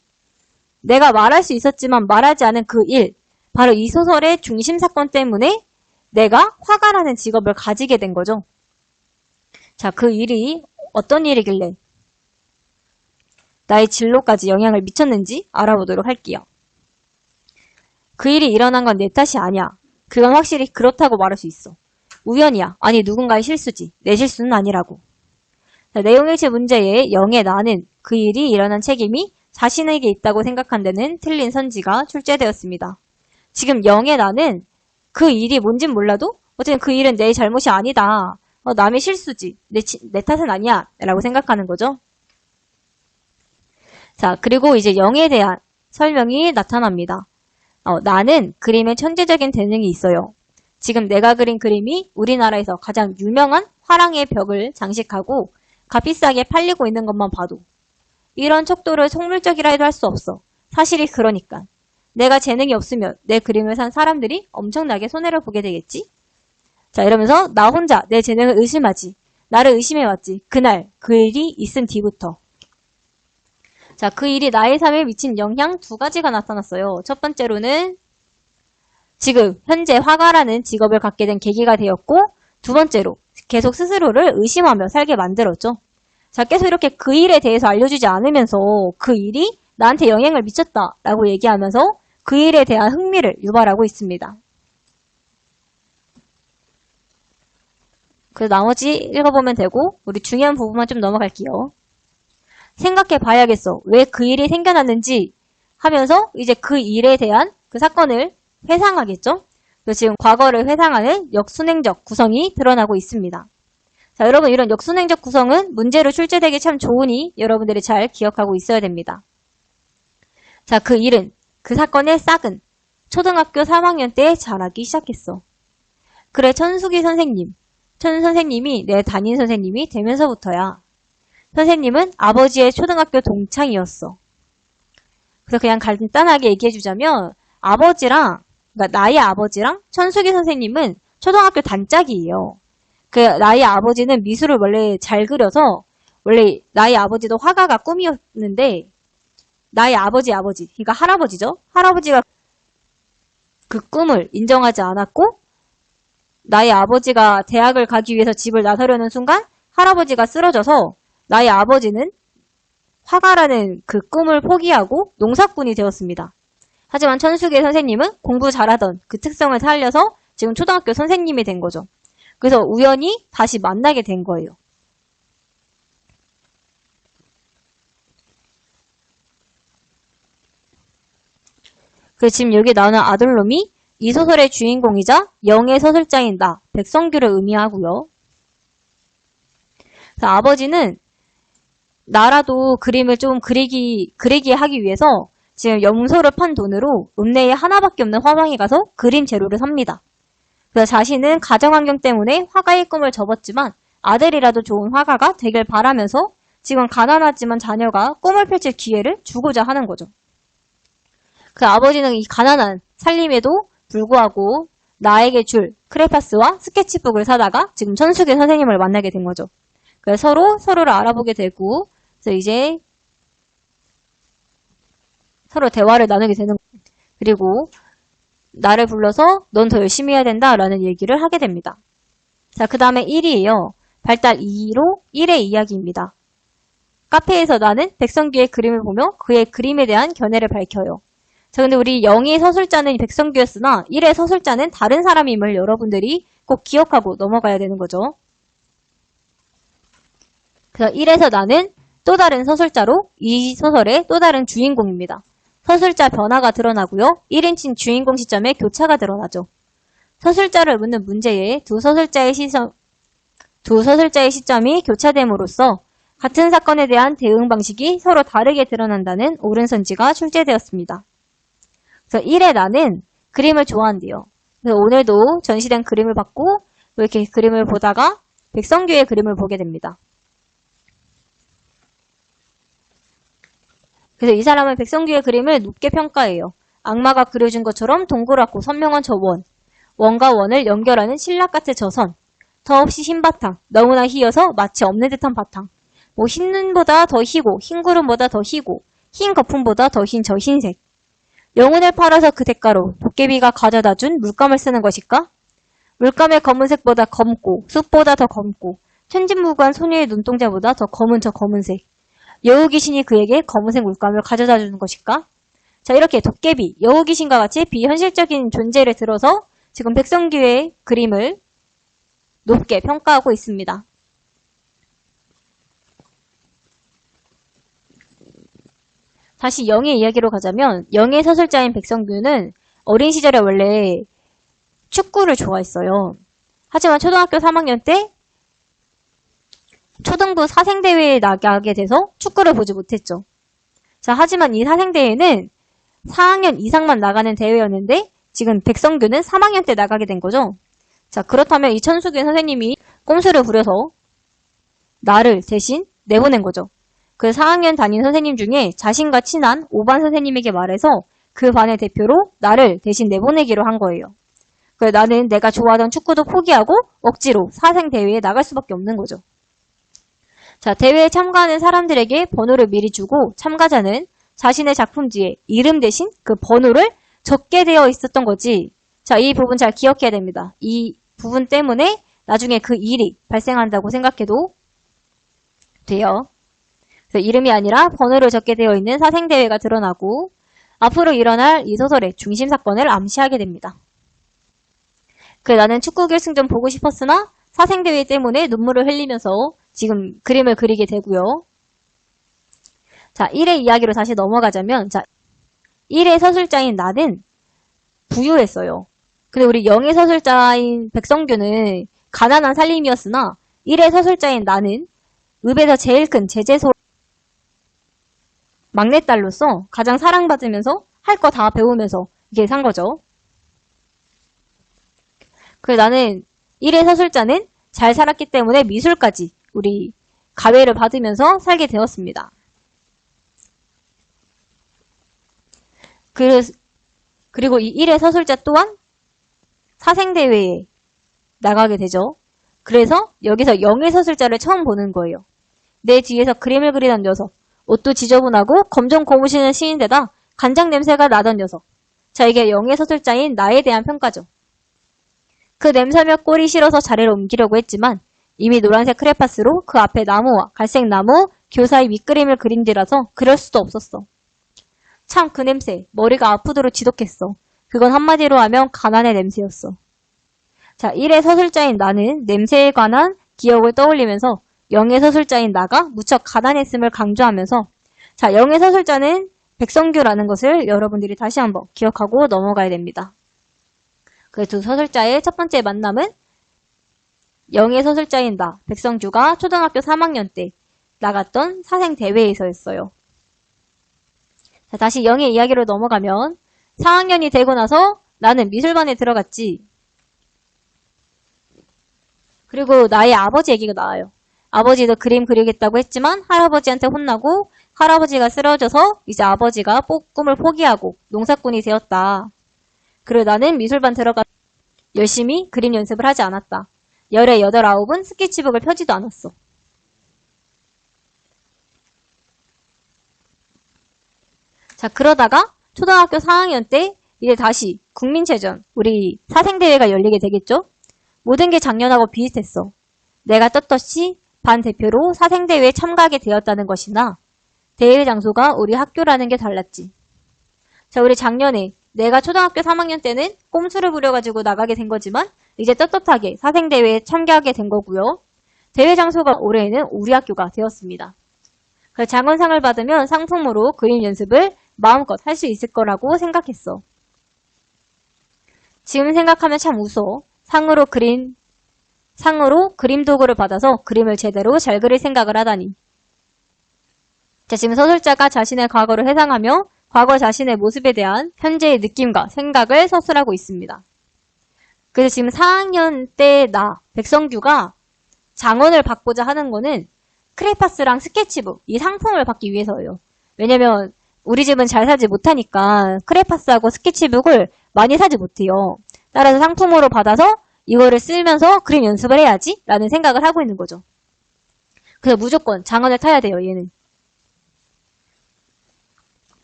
내가 말할 수 있었지만 말하지 않은 그 일, 바로 이 소설의 중심 사건 때문에 내가 화가라는 직업을 가지게 된 거죠. 자, 그 일이 어떤 일이길래 나의 진로까지 영향을 미쳤는지 알아보도록 할게요. 그 일이 일어난 건 내 탓이 아니야. 그건 확실히 그렇다고 말할 수 있어. 우연이야. 아니, 누군가의 실수지. 내 실수는 아니라고. 자, 내용일치 문제에 0의 나는 그 일이 일어난 책임이 자신에게 있다고 생각한 데는 틀린 선지가 출제되었습니다. 지금 0의 나는 그 일이 뭔진 몰라도 어쨌든 그 일은 내 잘못이 아니다. 남의 실수지. 내 탓은 아니야. 라고 생각하는 거죠. 자, 그리고 이제 영에 대한 설명이 나타납니다. 나는 그림에 천재적인 재능이 있어요. 지금 내가 그린 그림이 우리나라에서 가장 유명한 화랑의 벽을 장식하고 값비싸게 팔리고 있는 것만 봐도 이런 척도를 속물적이라 해도 할 수 없어. 사실이 그러니까. 내가 재능이 없으면 내 그림을 산 사람들이 엄청나게 손해를 보게 되겠지? 자, 이러면서 나 혼자 내 재능을 의심하지. 나를 의심해왔지. 그날 그 일이 있은 뒤부터. 자, 그 일이 나의 삶에 미친 영향 두 가지가 나타났어요. 첫 번째로는 지금 현재 화가라는 직업을 갖게 된 계기가 되었고, 두 번째로 계속 스스로를 의심하며 살게 만들었죠. 자, 계속 이렇게 그 일에 대해서 알려주지 않으면서 그 일이 나한테 영향을 미쳤다라고 얘기하면서 그 일에 대한 흥미를 유발하고 있습니다. 그래서 나머지 읽어보면 되고 우리 중요한 부분만 좀 넘어갈게요. 생각해 봐야겠어. 왜 그 일이 생겨났는지 하면서 이제 그 일에 대한 그 사건을 회상하겠죠? 그래서 지금 과거를 회상하는 역순행적 구성이 드러나고 있습니다. 자, 여러분 이런 역순행적 구성은 문제로 출제되기 참 좋으니 여러분들이 잘 기억하고 있어야 됩니다. 자, 그 일은 그 사건의 싹은 초등학교 3학년 때 자라기 시작했어. 그래, 천숙이 선생님. 천 선생님이 내 담임 선생님이 되면서부터야. 선생님은 아버지의 초등학교 동창이었어. 그래서 그냥 간단하게 얘기해주자면 아버지랑 그러니까 나의 아버지랑 천숙이 선생님은 초등학교 단짝이에요. 그 나의 아버지는 미술을 원래 잘 그려서 원래 나의 아버지도 화가가 꿈이었는데 나의 아버지 그러니까 할아버지죠. 할아버지가 그 꿈을 인정하지 않았고 나의 아버지가 대학을 가기 위해서 집을 나서려는 순간 할아버지가 쓰러져서 나의 아버지는 화가라는 그 꿈을 포기하고 농사꾼이 되었습니다. 하지만 천숙의 선생님은 공부 잘하던 그 특성을 살려서 지금 초등학교 선생님이 된 거죠. 그래서 우연히 다시 만나게 된 거예요. 그래서 지금 여기 나오는 아들놈이 이 소설의 주인공이자 영의 서술자인 나, 백성규를 의미하고요. 그래서 아버지는 나라도 그림을 좀 그리게 하기 위해서 지금 염소를 판 돈으로 읍내에 하나밖에 없는 화방에 가서 그림 재료를 삽니다. 그래서 자신은 가정환경 때문에 화가의 꿈을 접었지만 아들이라도 좋은 화가가 되길 바라면서 지금 가난하지만 자녀가 꿈을 펼칠 기회를 주고자 하는 거죠. 그 아버지는 이 가난한 살림에도 불구하고 나에게 줄 크레파스와 스케치북을 사다가 지금 천숙의 선생님을 만나게 된 거죠. 그래서 서로를 알아보게 되고 그래서 이제 서로 대화를 나누게 되는 거예요. 그리고 나를 불러서 넌 더 열심히 해야 된다라는 얘기를 하게 됩니다. 자, 그 다음에 1위예요. 발달 2로 1의 이야기입니다. 카페에서 나는 백성규의 그림을 보며 그의 그림에 대한 견해를 밝혀요. 자, 근데 우리 0의 서술자는 백성규였으나 1의 서술자는 다른 사람임을 여러분들이 꼭 기억하고 넘어가야 되는 거죠. 그래서 1에서 나는 또 다른 서술자로 이 소설의 또 다른 주인공입니다. 서술자 변화가 드러나고요. 1인칭 주인공 시점에 교차가 드러나죠. 서술자를 묻는 문제에 두 서술자의 시점이 교차됨으로써 같은 사건에 대한 대응 방식이 서로 다르게 드러난다는 옳은 선지가 출제되었습니다. 그래서 1의 나는 그림을 좋아한대요. 그래서 오늘도 전시된 그림을 받고 이렇게 그림을 보다가 백성규의 그림을 보게 됩니다. 그래서 이 사람은 백성규의 그림을 높게 평가해요. 악마가 그려준 것처럼 동그랗고 선명한 저 원, 원과 원을 연결하는 신락같은 저 선, 더없이 흰 바탕, 너무나 희어서 마치 없는 듯한 바탕, 뭐 흰 눈보다 더 희고 흰 구름보다 더 희고 흰 거품보다 더 흰 저 흰색. 영혼을 팔아서 그 대가로 도깨비가 가져다 준 물감을 쓰는 것일까? 물감의 검은색보다 검고 숲보다 더 검고 천진무구한 소녀의 눈동자보다 더 검은 저 검은색. 여우 귀신이 그에게 검은색 물감을 가져다 주는 것일까? 자, 이렇게 도깨비, 여우 귀신과 같이 비현실적인 존재를 들어서 지금 백성규의 그림을 높게 평가하고 있습니다. 다시 영의 이야기로 가자면 영의 서술자인 백성규는 어린 시절에 원래 축구를 좋아했어요. 하지만 초등학교 3학년 때 초등부 사생대회에 나가게 돼서 축구를 보지 못했죠. 자, 하지만 이 사생대회는 4학년 이상만 나가는 대회였는데 지금 백성규는 3학년 때 나가게 된 거죠. 자, 그렇다면 이 천수균 선생님이 꼼수를 부려서 나를 대신 내보낸 거죠. 그 4학년 담임 선생님 중에 자신과 친한 5반 선생님에게 말해서 그 반의 대표로 나를 대신 내보내기로 한 거예요. 그래서 나는 내가 좋아하던 축구도 포기하고 억지로 사생대회에 나갈 수밖에 없는 거죠. 자, 대회에 참가하는 사람들에게 번호를 미리 주고 참가자는 자신의 작품 뒤에 이름 대신 그 번호를 적게 되어 있었던 거지. 자, 이 부분 잘 기억해야 됩니다. 이 부분 때문에 나중에 그 일이 발생한다고 생각해도 돼요. 그래서 이름이 아니라 번호를 적게 되어 있는 사생대회가 드러나고 앞으로 일어날 이 소설의 중심 사건을 암시하게 됩니다. 나는 축구 결승전 보고 싶었으나 사생대회 때문에 눈물을 흘리면서 지금 그림을 그리게 되고요. 자, 1의 이야기로 다시 넘어가자면, 자, 1의 서술자인 나는 부유했어요. 근데 우리 0의 서술자인 백성규는 가난한 살림이었으나 1의 서술자인 나는 읍에서 제일 큰 제재소 막내딸로서 가장 사랑받으면서 할 거 다 배우면서 이렇게 산 거죠. 그래서 나는 1의 서술자는 잘 살았기 때문에 미술까지 우리 가외를 받으면서 살게 되었습니다. 그리고 이 1의 서술자 또한 사생대회에 나가게 되죠. 그래서 여기서 0의 서술자를 처음 보는 거예요. 내 뒤에서 그림을 그리던 녀석, 옷도 지저분하고 검정 고무신을 신은 데다 간장 냄새가 나던 녀석. 자, 이게 0의 서술자인 나에 대한 평가죠. 그 냄새며 꼴이 싫어서 자리를 옮기려고 했지만 이미 노란색 크레파스로 그 앞에 나무와 갈색 나무, 교사의 밑그림을 그린 뒤라서 그럴 수도 없었어. 참 그 냄새, 머리가 아프도록 지독했어. 그건 한마디로 하면 가난의 냄새였어. 자, 1의 서술자인 나는 냄새에 관한 기억을 떠올리면서 0의 서술자인 나가 무척 가난했음을 강조하면서 자, 0의 서술자는 백성규라는 것을 여러분들이 다시 한번 기억하고 넘어가야 됩니다. 그 두 서술자의 첫 번째 만남은 0의 서술자인 나, 백성규가 초등학교 3학년 때 나갔던 사생대회에서였어요. 자, 다시 0의 이야기로 넘어가면 4학년이 되고 나서 나는 미술반에 들어갔지. 그리고 나의 아버지 얘기가 나와요. 아버지도 그림 그리겠다고 했지만 할아버지한테 혼나고 할아버지가 쓰러져서 이제 아버지가 꿈을 포기하고 농사꾼이 되었다. 그리고 나는 미술반 들어가 열심히 그림 연습을 하지 않았다. 열에 8, 9은 스케치북을 펴지도 않았어. 자, 그러다가 초등학교 4학년 때 이제 다시 국민체전, 우리 사생대회가 열리게 되겠죠? 모든 게 작년하고 비슷했어. 내가 떳떳이 반 대표로 사생대회에 참가하게 되었다는 것이나 대회 장소가 우리 학교라는 게 달랐지. 자, 우리 작년에 내가 초등학교 3학년 때는 꼼수를 부려가지고 나가게 된 거지만 이제 떳떳하게 사생대회에 참가하게 된 거고요. 대회 장소가 올해에는 우리 학교가 되었습니다. 그래서 장원상을 받으면 상품으로 그림 연습을 마음껏 할 수 있을 거라고 생각했어. 지금 생각하면 참 웃어. 상으로 그림 도구를 받아서 그림을 제대로 잘 그릴 생각을 하다니. 자, 지금 서술자가 자신의 과거를 회상하며 과거 자신의 모습에 대한 현재의 느낌과 생각을 서술하고 있습니다. 그래서 지금 4학년 때 나, 백성규가 장원을 받고자 하는 거는 크레파스랑 스케치북, 이 상품을 받기 위해서예요. 왜냐면 우리 집은 잘 사지 못하니까 크레파스하고 스케치북을 많이 사지 못해요. 따라서 상품으로 받아서 이거를 쓰면서 그림 연습을 해야지 라는 생각을 하고 있는 거죠. 그래서 무조건 장원을 타야 돼요, 얘는.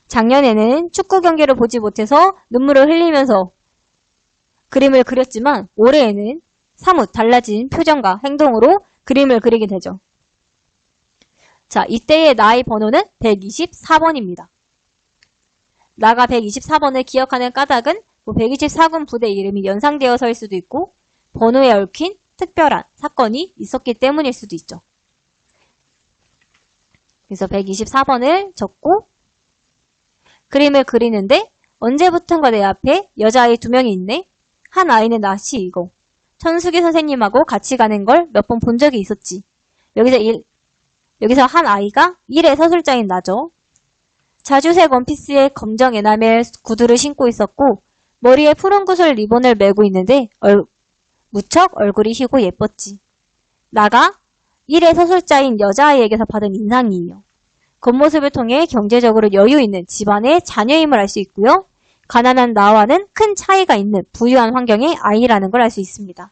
작년에는 축구 경기를 보지 못해서 눈물을 흘리면서 그림을 그렸지만 올해에는 사뭇 달라진 표정과 행동으로 그림을 그리게 되죠. 자, 이때의 나의 번호는 124번입니다. 나가 124번을 기억하는 까닭은 124군 부대 이름이 연상되어서일 수도 있고 번호에 얽힌 특별한 사건이 있었기 때문일 수도 있죠. 그래서 124번을 적고 그림을 그리는데 언제부턴가 내 앞에 여자아이 2명이 있네. 한 아이는 낯이 익어. 천숙이 선생님하고 같이 가는 걸 몇 번 본 적이 있었지. 여기서 한 아이가 일의 서술자인 나죠. 자주색 원피스에 검정 에나멜 구두를 신고 있었고 머리에 푸른 구슬 리본을 메고 있는데 무척 얼굴이 희고 예뻤지. 나가 일의 서술자인 여자아이에게서 받은 인상이에요. 겉모습을 통해 경제적으로 여유 있는 집안의 자녀임을 알 수 있고요. 가난한 나와는 큰 차이가 있는 부유한 환경의 아이라는 걸 알 수 있습니다.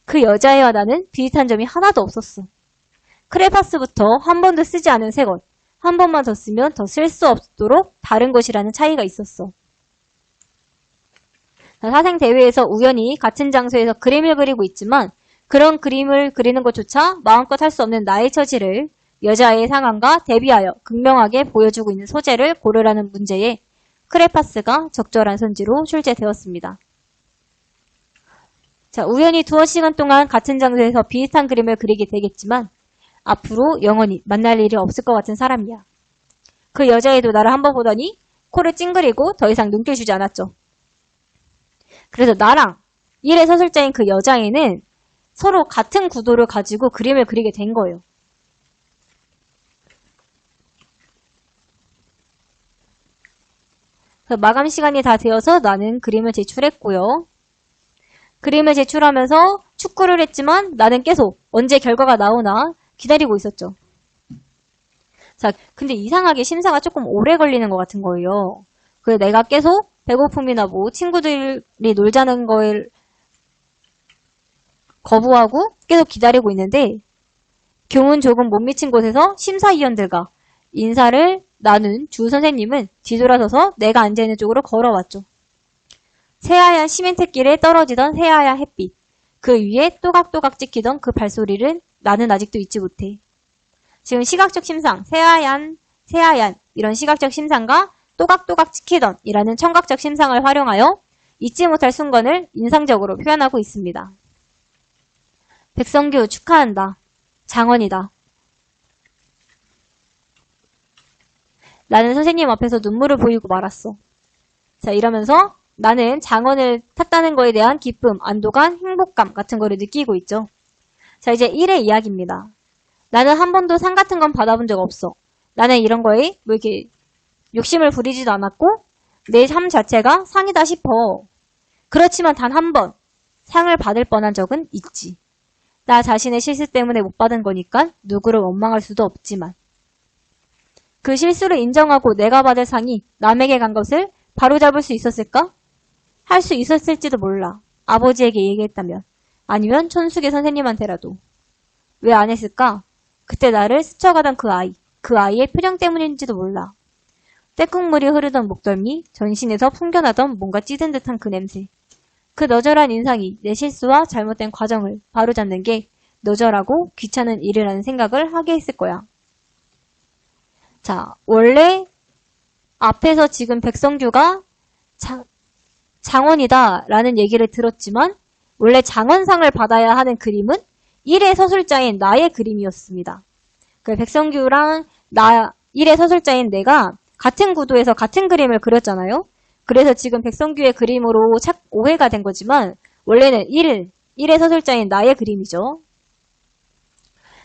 그 여자애와 나는 비슷한 점이 하나도 없었어. 크레파스부터 한 번도 쓰지 않은 새 것, 한 번만 더 쓰면 더 쓸 수 없도록 다른 것이라는 차이가 있었어. 사생대회에서 우연히 같은 장소에서 그림을 그리고 있지만 그런 그림을 그리는 것조차 마음껏 할 수 없는 나의 처지를 여자의 상황과 대비하여 극명하게 보여주고 있는 소재를 고르라는 문제에 크레파스가 적절한 선지로 출제되었습니다. 자, 우연히 두어 시간 동안 같은 장소에서 비슷한 그림을 그리게 되겠지만 앞으로 영원히 만날 일이 없을 것 같은 사람이야. 그 여자애도 나를 한번 보더니 코를 찡그리고 더 이상 눈길 주지 않았죠. 그래서 나랑 일의 서술자인 그 여자애는 서로 같은 구도를 가지고 그림을 그리게 된 거예요. 마감 시간이 다 되어서 나는 그림을 제출했고요. 그림을 제출하면서 축구를 했지만 나는 계속 언제 결과가 나오나 기다리고 있었죠. 자, 근데 이상하게 심사가 조금 오래 걸리는 것 같은 거예요. 그래서 내가 계속 배고픔이나 뭐 친구들이 놀자는 걸 거부하고 계속 기다리고 있는데 교문 조금 못 미친 곳에서 심사위원들과 인사를 나눈 주 선생님은 뒤돌아서서 내가 앉아있는 쪽으로 걸어왔죠. 새하얀 시멘트길에 떨어지던 새하얀 햇빛, 그 위에 또각또각 찍히던 그 발소리를 나는 아직도 잊지 못해. 지금 시각적 심상, 새하얀 이런 시각적 심상과 또각또각 찍히던 이라는 청각적 심상을 활용하여 잊지 못할 순간을 인상적으로 표현하고 있습니다. 백성규 축하한다. 장원이다. 나는 선생님 앞에서 눈물을 보이고 말았어. 자, 이러면서 나는 장원을 탔다는 거에 대한 기쁨, 안도감, 행복감 같은 거를 느끼고 있죠. 자, 이제 1의 이야기입니다. 나는 한 번도 상 같은 건 받아본 적 없어. 나는 이런 거에 뭐 이렇게 욕심을 부리지도 않았고 내 삶 자체가 상이다 싶어. 그렇지만 단 한 번 상을 받을 뻔한 적은 있지. 나 자신의 실수 때문에 못 받은 거니까 누구를 원망할 수도 없지만 그 실수를 인정하고 내가 받을 상이 남에게 간 것을 바로잡을 수 있었을까? 할 수 있었을지도 몰라. 아버지에게 얘기했다면. 아니면 천숙의 선생님한테라도. 왜 안 했을까? 그때 나를 스쳐가던 그 아이의 표정 때문인지도 몰라. 때국물이 흐르던 목덜미, 전신에서 풍겨나던 뭔가 찌든 듯한 그 냄새. 그 너절한 인상이 내 실수와 잘못된 과정을 바로잡는 게 너절하고 귀찮은 일이라는 생각을 하게 했을 거야. 자, 원래 앞에서 지금 백성규가 장원이다 라는 얘기를 들었지만 원래 장원상을 받아야 하는 그림은 1의 서술자인 나의 그림이었습니다. 백성규랑 1의 서술자인 내가 같은 구도에서 같은 그림을 그렸잖아요. 그래서 지금 백성규의 그림으로 오해가 된 거지만 원래는 1의 서술자인 나의 그림이죠.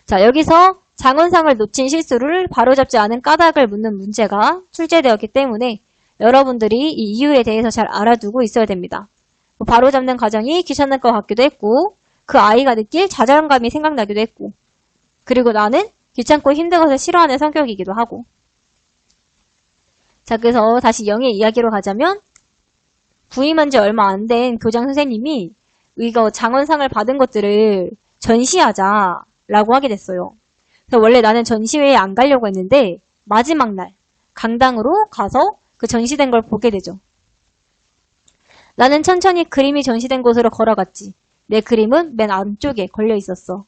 자, 여기서 장원상을 놓친 실수를 바로잡지 않은 까닭을 묻는 문제가 출제되었기 때문에 여러분들이 이 이유에 대해서 잘 알아두고 있어야 됩니다. 바로잡는 과정이 귀찮을 것 같기도 했고 그 아이가 느낄 좌절감이 생각나기도 했고 그리고 나는 귀찮고 힘든 것을 싫어하는 성격이기도 하고 자, 그래서 다시 영의 이야기로 가자면 부임한 지 얼마 안 된 교장 선생님이 이거 장원상을 받은 것들을 전시하자라고 하게 됐어요. 그래서 원래 나는 전시회에 안 가려고 했는데 마지막 날 강당으로 가서 그 전시된 걸 보게 되죠. 나는 천천히 그림이 전시된 곳으로 걸어갔지. 내 그림은 맨 안쪽에 걸려 있었어.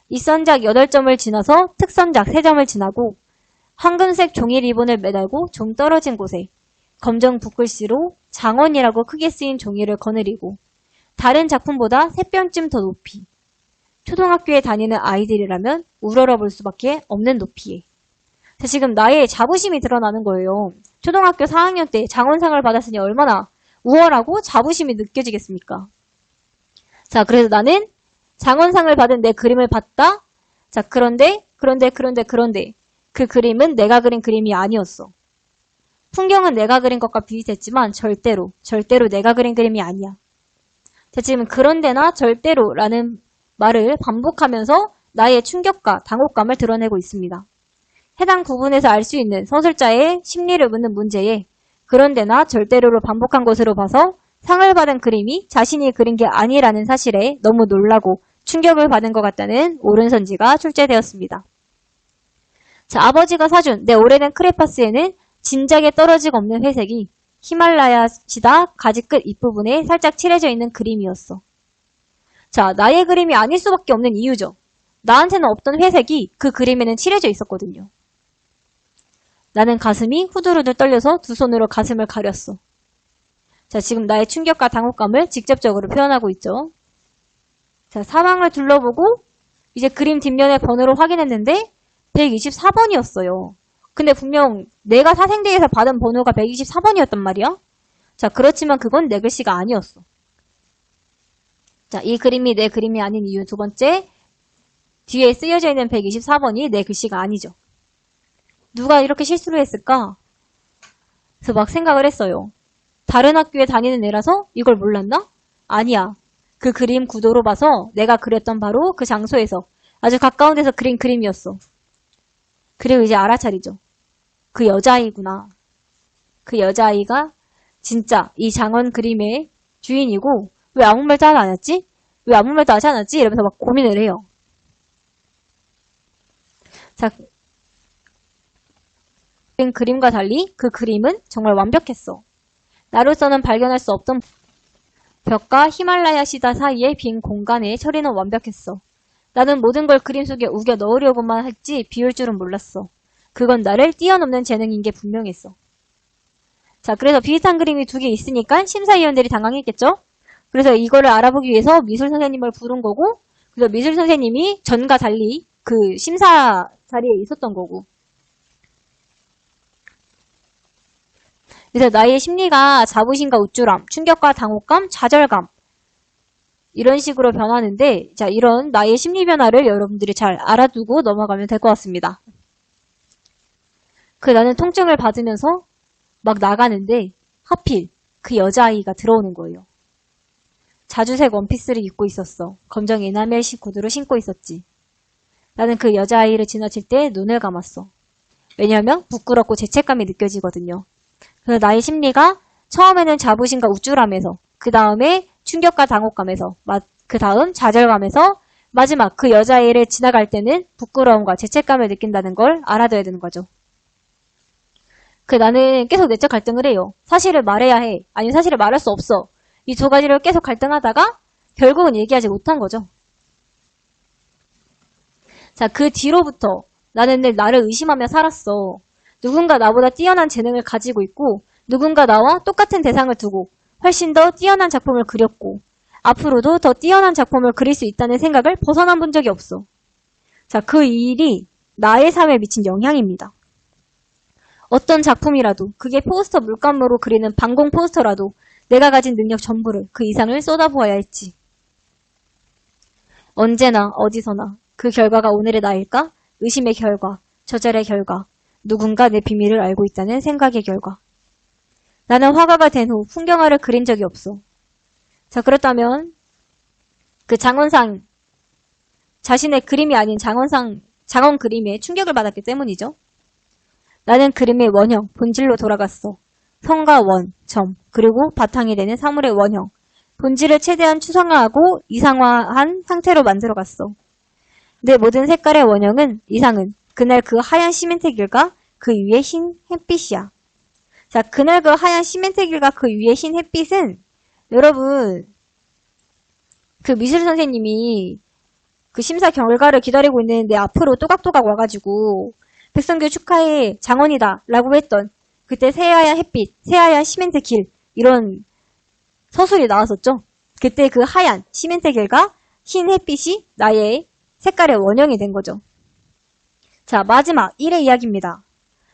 입선작 8점을 지나서 특선작 3점을 지나고 황금색 종이 리본을 매달고 좀 떨어진 곳에 검정 붓글씨로 장원이라고 크게 쓰인 종이를 거느리고 다른 작품보다 3뼘쯤 더 높이 초등학교에 다니는 아이들이라면 우러러 볼 수밖에 없는 높이에 자, 지금 나의 자부심이 드러나는 거예요. 초등학교 4학년 때 장원상을 받았으니 얼마나 우월하고 자부심이 느껴지겠습니까? 자, 그래서 나는 장원상을 받은 내 그림을 봤다. 자, 그런데 그 그림은 내가 그린 그림이 아니었어. 풍경은 내가 그린 것과 비슷했지만 절대로 내가 그린 그림이 아니야. 자, 지금 그런데나 절대로라는 말을 반복하면서 나의 충격과 당혹감을 드러내고 있습니다. 해당 부분에서 알 수 있는 서술자의 심리를 묻는 문제에 그런데나 절대로를 반복한 것으로 봐서 상을 받은 그림이 자신이 그린 게 아니라는 사실에 너무 놀라고 충격을 받은 것 같다는 오른선지가 출제되었습니다. 자, 아버지가 사준 내 오래된 크레파스에는 진작에 떨어지고 없는 회색이 히말라야 시다 가지 끝 윗부분에 살짝 칠해져 있는 그림이었어. 자, 나의 그림이 아닐 수밖에 없는 이유죠. 나한테는 없던 회색이 그 그림에는 칠해져 있었거든요. 나는 가슴이 후들후들 떨려서 두 손으로 가슴을 가렸어. 자, 지금 나의 충격과 당혹감을 직접적으로 표현하고 있죠. 자, 사방을 둘러보고 이제 그림 뒷면의 번호를 확인했는데 124번이었어요. 근데 분명 내가 사생대에서 받은 번호가 124번이었단 말이야. 자, 그렇지만 그건 내 글씨가 아니었어. 자, 이 그림이 내 그림이 아닌 이유 두 번째, 뒤에 쓰여져 있는 124번이 내 글씨가 아니죠. 누가 이렇게 실수를 했을까? 그래서 막 생각을 했어요. 다른 학교에 다니는 애라서 이걸 몰랐나? 아니야. 그 그림 구도로 봐서 내가 그렸던 바로 그 장소에서 아주 가까운 데서 그린 그림이었어. 그리고 이제 알아차리죠. 그 여자아이구나. 그 여자아이가 진짜 이 장원 그림의 주인이고 왜 아무 말도 하지 않았지? 왜 아무 말도 하지 않았지? 이러면서 막 고민을 해요. 자, 그림과 달리 그 그림은 정말 완벽했어. 나로서는 발견할 수 없던 벽과 히말라야 시다 사이의 빈 공간의 처리는 완벽했어. 나는 모든 걸 그림 속에 우겨 넣으려고만 했지 비울 줄은 몰랐어. 그건 나를 뛰어넘는 재능인 게 분명했어. 자, 그래서 비슷한 그림이 두 개 있으니까 심사위원들이 당황했겠죠? 그래서 이거를 알아보기 위해서 미술 선생님을 부른 거고, 그래서 미술 선생님이 전과 달리 그 심사 자리에 있었던 거고. 그래서 나의 심리가 자부심과 우쭐함, 충격과 당혹감, 좌절감 이런 식으로 변하는데, 자, 이런 나의 심리 변화를 여러분들이 잘 알아두고 넘어가면 될 것 같습니다. 나는 통증을 받으면서 막 나가는데 하필 그 여자아이가 들어오는 거예요. 자주색 원피스를 입고 있었어. 검정 에나멜식 구두를 신고 있었지. 나는 그 여자아이를 지나칠 때 눈을 감았어. 왜냐하면 부끄럽고 죄책감이 느껴지거든요. 그래서 나의 심리가 처음에는 자부심과 우쭐함에서, 그 다음에 충격과 당혹감에서, 그 다음 좌절감에서, 마지막 그 여자아이를 지나갈 때는 부끄러움과 죄책감을 느낀다는 걸 알아둬야 되는 거죠. 나는 계속 내적 갈등을 해요. 사실을 말해야 해. 아니면 사실을 말할 수 없어. 이 두 가지를 계속 갈등하다가 결국은 얘기하지 못한 거죠. 자, 그 뒤로부터 나는 늘 나를 의심하며 살았어. 누군가 나보다 뛰어난 재능을 가지고 있고 누군가 나와 똑같은 대상을 두고 훨씬 더 뛰어난 작품을 그렸고 앞으로도 더 뛰어난 작품을 그릴 수 있다는 생각을 벗어나 본 적이 없어. 자, 그 일이 나의 삶에 미친 영향입니다. 어떤 작품이라도, 그게 포스터 물감으로 그리는 방공 포스터라도 내가 가진 능력 전부를, 그 이상을 쏟아부어야 했지. 언제나 어디서나 그 결과가 오늘의 나일까? 의심의 결과, 좌절의 결과, 누군가 내 비밀을 알고 있다는 생각의 결과. 나는 화가가 된 후 풍경화를 그린 적이 없어. 자, 그렇다면 그 장원상, 자신의 그림이 아닌 장원 그림에 충격을 받았기 때문이죠. 나는 그림의 원형, 본질로 돌아갔어. 성과 원, 점, 그리고 바탕이 되는 사물의 원형, 본질을 최대한 추상화하고 이상화한 상태로 만들어갔어. 내 모든 색깔의 원형은, 이상은 그날 그 하얀 시멘트 길과 그 위에 흰 햇빛이야. 자, 그날 그 하얀 시멘트 길과 그 위에 흰 햇빛은 여러분, 그 미술 선생님이 그 심사 결과를 기다리고 있는데 앞으로 또각또각 와가지고 백성규 축하해 장원이다 라고 했던 그때 새하얀 햇빛, 새하얀 시멘트 길 이런 서술이 나왔었죠. 그때 그 하얀 시멘트 길과 흰 햇빛이 나의 색깔의 원형이 된 거죠. 자, 마지막 1의 이야기입니다.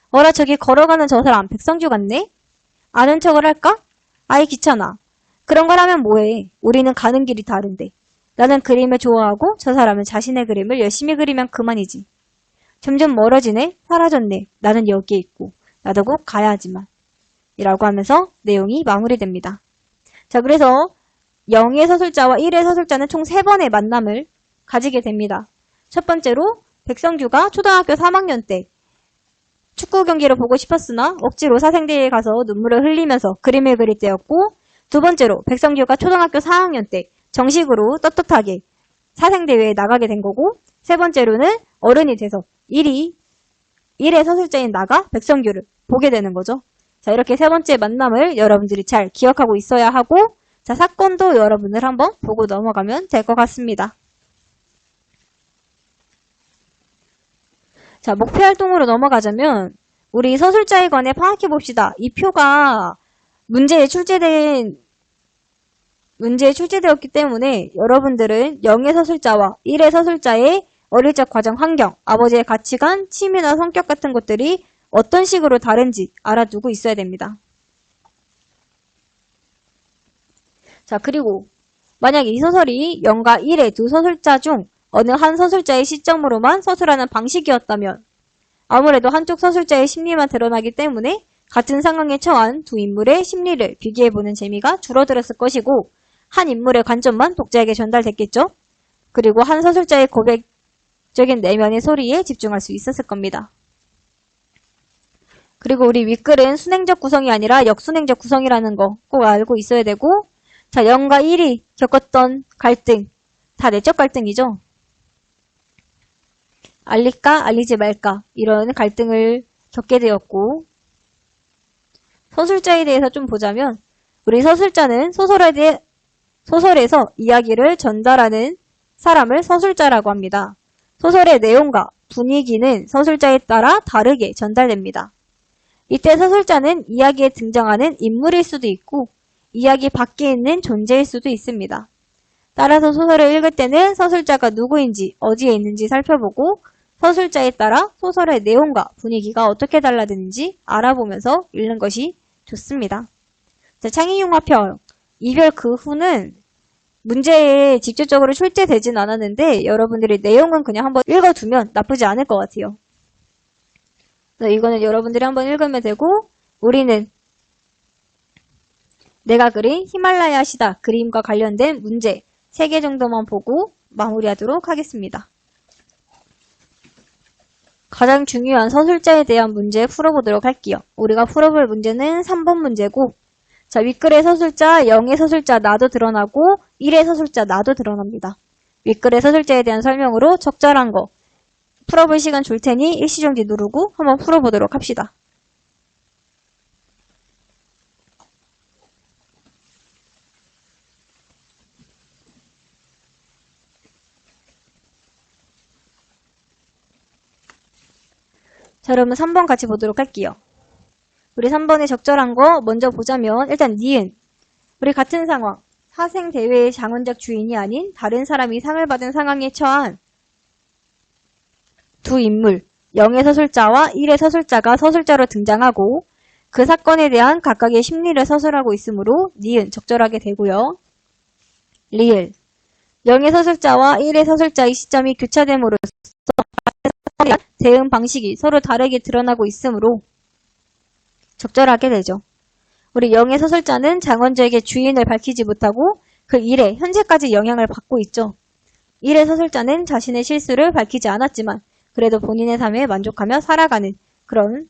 어라, 저기 걸어가는 저 사람 백성규 같네? 아는 척을 할까? 아이 귀찮아. 그런 걸 하면 뭐해. 우리는 가는 길이 다른데. 나는 그림을 좋아하고 저 사람은 자신의 그림을 열심히 그리면 그만이지. 점점 멀어지네. 사라졌네. 나는 여기에 있고 나도 꼭 가야 하지만. 이라고 하면서 내용이 마무리됩니다. 자, 그래서 0의 서술자와 1의 서술자는 총 3번의 만남을 가지게 됩니다. 첫 번째로 백성규가 초등학교 3학년 때 축구 경기를 보고 싶었으나 억지로 사생대회에 가서 눈물을 흘리면서 그림을 그릴 때였고, 두 번째로 백성규가 초등학교 4학년 때 정식으로 떳떳하게 사생대회에 나가게 된 거고, 세 번째로는 어른이 돼서 1의 서술자인 나가 백성규를 보게 되는 거죠. 자, 이렇게 세 번째 만남을 여러분들이 잘 기억하고 있어야 하고, 자, 사건도 여러분들 한번 보고 넘어가면 될 것 같습니다. 자, 목표활동으로 넘어가자면 우리 서술자에 관해 파악해 봅시다. 이 표가 문제에 출제되었기 때문에 여러분들은 0의 서술자와 1의 서술자의 어릴 적 과정 환경, 아버지의 가치관, 취미나 성격 같은 것들이 어떤 식으로 다른지 알아두고 있어야 됩니다. 자, 그리고 만약 이 소설이 0과 1의 두 서술자 중 어느 한 서술자의 시점으로만 서술하는 방식이었다면 아무래도 한쪽 서술자의 심리만 드러나기 때문에 같은 상황에 처한 두 인물의 심리를 비교해보는 재미가 줄어들었을 것이고, 한 인물의 관점만 독자에게 전달됐겠죠? 그리고 한 서술자의 고백적인 내면의 소리에 집중할 수 있었을 겁니다. 그리고 우리 윗글은 순행적 구성이 아니라 역순행적 구성이라는 거 꼭 알고 있어야 되고, 자, 0과 1이 겪었던 갈등, 다 내적 갈등이죠? 알릴까 알리지 말까 이런 갈등을 겪게 되었고, 서술자에 대해서 좀 보자면 우리 서술자는 소설에서 이야기를 전달하는 사람을 서술자라고 합니다. 소설의 내용과 분위기는 서술자에 따라 다르게 전달됩니다. 이때 서술자는 이야기에 등장하는 인물일 수도 있고 이야기 밖에 있는 존재일 수도 있습니다. 따라서 소설을 읽을 때는 서술자가 누구인지 어디에 있는지 살펴보고 서술자에 따라 소설의 내용과 분위기가 어떻게 달라지는지 알아보면서 읽는 것이 좋습니다. 자, 창의융합형 이별 그 후는 문제에 직접적으로 출제되진 않았는데 여러분들이 내용은 그냥 한번 읽어두면 나쁘지 않을 것 같아요. 자, 이거는 여러분들이 한번 읽으면 되고, 우리는 내가 그린 히말라야 시다 그림과 관련된 문제 3개 정도만 보고 마무리하도록 하겠습니다. 가장 중요한 서술자에 대한 문제 풀어보도록 할게요. 우리가 풀어볼 문제는 3번 문제고, 자, 윗글의 서술자, 0의 서술자 나도 드러나고 1의 서술자 나도 드러납니다. 윗글의 서술자에 대한 설명으로 적절한 거 풀어볼 시간 줄 테니 일시정지 누르고 한번 풀어보도록 합시다. 자, 그러면 3번 같이 보도록 할게요. 우리 3번에 적절한 거 먼저 보자면 일단 니은. 우리 같은 상황. 사생대회의 장원작 주인이 아닌 다른 사람이 상을 받은 상황에 처한 두 인물. 0의 서술자와 1의 서술자가 서술자로 등장하고 그 사건에 대한 각각의 심리를 서술하고 있으므로 니은 적절하게 되고요. 리을. 0의 서술자와 1의 서술자의 시점이 교차됨으로써 대응 방식이 서로 다르게 드러나고 있으므로 적절하게 되죠. 우리 0의 서술자는 장원주에게 주인을 밝히지 못하고 그 일에 현재까지 영향을 받고 있죠. 1의 서술자는 자신의 실수를 밝히지 않았지만 그래도 본인의 삶에 만족하며 살아가는 그런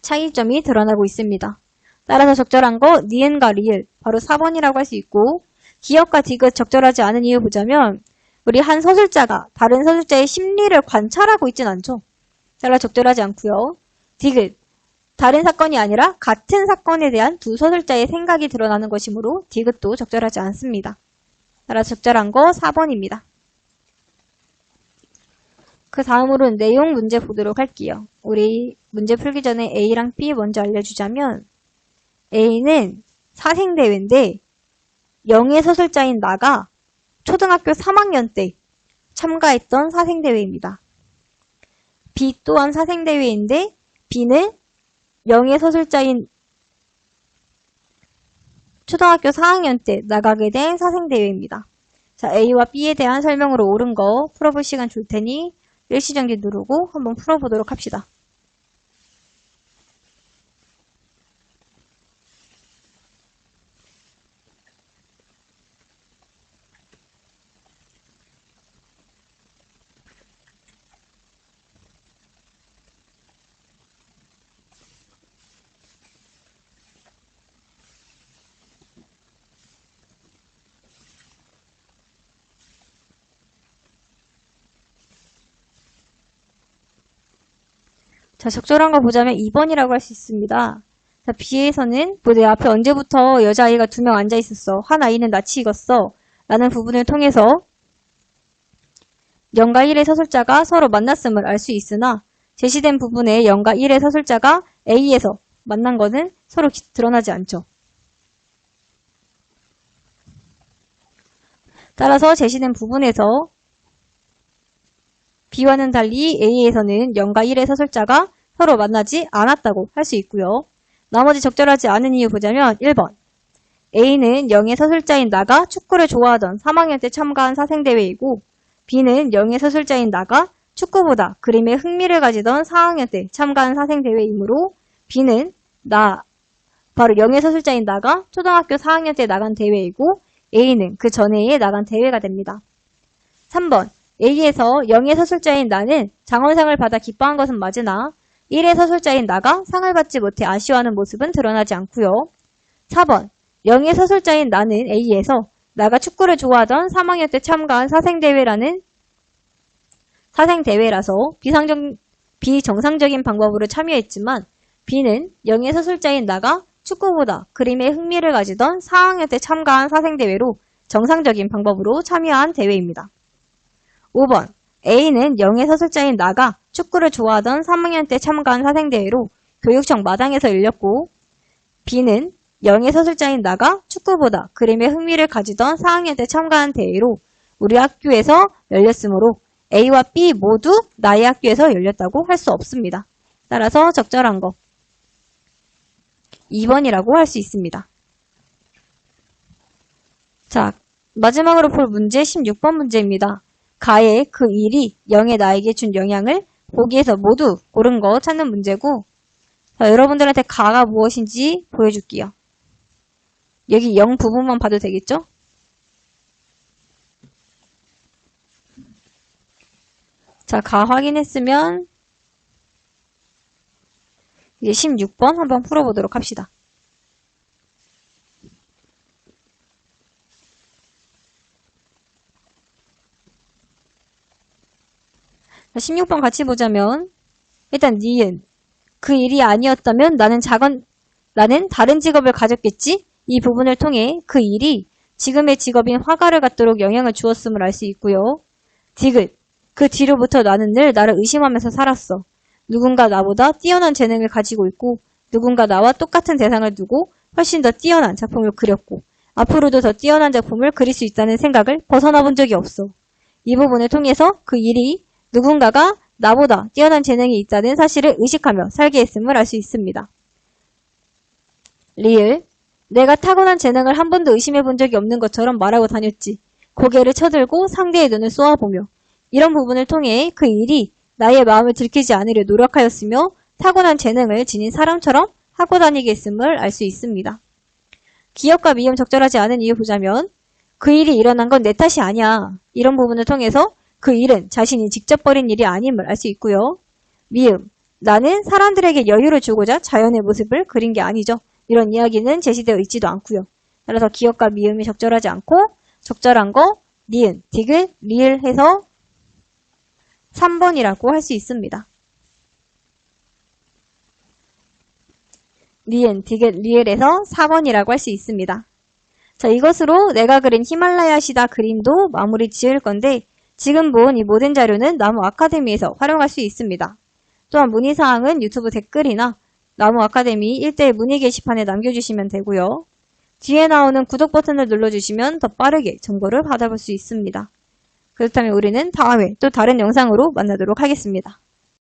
차이점이 드러나고 있습니다. 따라서 적절한 거 니은과 리을 바로 4번이라고 할 수 있고, 기역과 디귿 적절하지 않은 이유 보자면 우리 한 서술자가 다른 서술자의 심리를 관찰하고 있진 않죠. 따라 적절하지 않고요. 디귿. 다른 사건이 아니라 같은 사건에 대한 두 서술자의 생각이 드러나는 것이므로 디귿도 적절하지 않습니다. 따라 적절한 거 4번입니다. 그 다음으로는 내용 문제 보도록 할게요. 우리 문제 풀기 전에 A랑 B 먼저 알려주자면 A는 사생대회인데 0의 서술자인 나가 초등학교 3학년 때 참가했던 사생대회입니다. B 또한 사생대회인데 B는 0의 서술자인 초등학교 4학년 때 나가게 된 사생대회입니다. 자, A와 B에 대한 설명으로 옳은 거 풀어볼 시간 줄 테니 일시정지 누르고 한번 풀어보도록 합시다. 자, 적절한 거 보자면 2번이라고 할 수 있습니다. 자, B에서는 내 앞에 언제부터 여자아이가 2명 앉아 있었어. 한 아이는 낯이 익었어. 라는 부분을 통해서 0과 1의 서술자가 서로 만났음을 알 수 있으나 제시된 부분에 0과 1의 서술자가 A에서 만난 것은 서로 드러나지 않죠. 따라서 제시된 부분에서 B와는 달리 A에서는 0과 1의 서술자가 서로 만나지 않았다고 할 수 있고요. 나머지 적절하지 않은 이유 보자면 1번 A는 0의 서술자인 나가 축구를 좋아하던 3학년 때 참가한 사생대회이고 B는 0의 서술자인 나가 축구보다 그림에 흥미를 가지던 4학년 때 참가한 사생대회이므로 B는 바로 0의 서술자인 나가 초등학교 4학년 때 나간 대회이고 A는 그 전해에 나간 대회가 됩니다. 3번 A에서 0의 서술자인 나는 장원상을 받아 기뻐한 것은 맞으나 1의 서술자인 나가 상을 받지 못해 아쉬워하는 모습은 드러나지 않고요. 4번 0의 서술자인 나는 A에서 나가 축구를 좋아하던 3학년 때 참가한 사생대회라서 비정상적인 방법으로 참여했지만 B는 0의 서술자인 나가 축구보다 그림에 흥미를 가지던 4학년 때 참가한 사생대회로 정상적인 방법으로 참여한 대회입니다. 5번 A는 0의 서술자인 나가 축구를 좋아하던 3학년 때 참가한 사생대회로 교육청 마당에서 열렸고 B는 0의 서술자인 나가 축구보다 그림에 흥미를 가지던 4학년 때 참가한 대회로 우리 학교에서 열렸으므로 A와 B 모두 나의 학교에서 열렸다고 할 수 없습니다. 따라서 적절한 거 2번이라고 할 수 있습니다. 자, 마지막으로 볼 문제 16번 문제입니다. 가의 그 일이 0의 나에게 준 영향을 보기에서 모두 고른 거 찾는 문제고 자, 여러분들한테 가가 무엇인지 보여줄게요. 여기 0 부분만 봐도 되겠죠? 자, 가 확인했으면 이제 16번 한번 풀어보도록 합시다. 자, 16번 같이 보자면 일단 니은 그 일이 아니었다면 나는 다른 직업을 가졌겠지? 이 부분을 통해 그 일이 지금의 직업인 화가를 갖도록 영향을 주었음을 알 수 있고요. 디귿 그 뒤로부터 나는 늘 나를 의심하면서 살았어. 누군가 나보다 뛰어난 재능을 가지고 있고 누군가 나와 똑같은 대상을 두고 훨씬 더 뛰어난 작품을 그렸고 앞으로도 더 뛰어난 작품을 그릴 수 있다는 생각을 벗어나 본 적이 없어. 이 부분을 통해서 그 일이 누군가가 나보다 뛰어난 재능이 있다는 사실을 의식하며 살게 했음을 알 수 있습니다. 리을 내가 타고난 재능을 한 번도 의심해 본 적이 없는 것처럼 말하고 다녔지. 고개를 쳐들고 상대의 눈을 쏘아보며 이런 부분을 통해 그 일이 나의 마음을 들키지 않으려 노력하였으며 타고난 재능을 지닌 사람처럼 하고 다니게 했음을 알 수 있습니다. 기역과 미음 적절하지 않은 이유 보자면 그 일이 일어난 건 내 탓이 아니야. 이런 부분을 통해서 그 일은 자신이 직접 벌인 일이 아님을 알 수 있고요. 미음 나는 사람들에게 여유를 주고자 자연의 모습을 그린 게 아니죠. 이런 이야기는 제시되어 있지도 않고요. 따라서 기역과 미음이 적절하지 않고 적절한 거 니은, 디귿, 리을 해서 3번이라고 할 수 있습니다. 니은, 디귿, 리을에서 4번이라고 할 수 있습니다. 자, 이것으로 내가 그린 히말라야 시다 그림도 마무리 지을 건데 지금 본 이 모든 자료는 나무 아카데미에서 활용할 수 있습니다. 또한 문의사항은 유튜브 댓글이나 나무 아카데미 1대1 문의 게시판에 남겨주시면 되고요. 뒤에 나오는 구독 버튼을 눌러주시면 더 빠르게 정보를 받아볼 수 있습니다. 그렇다면 우리는 다음에 또 다른 영상으로 만나도록 하겠습니다.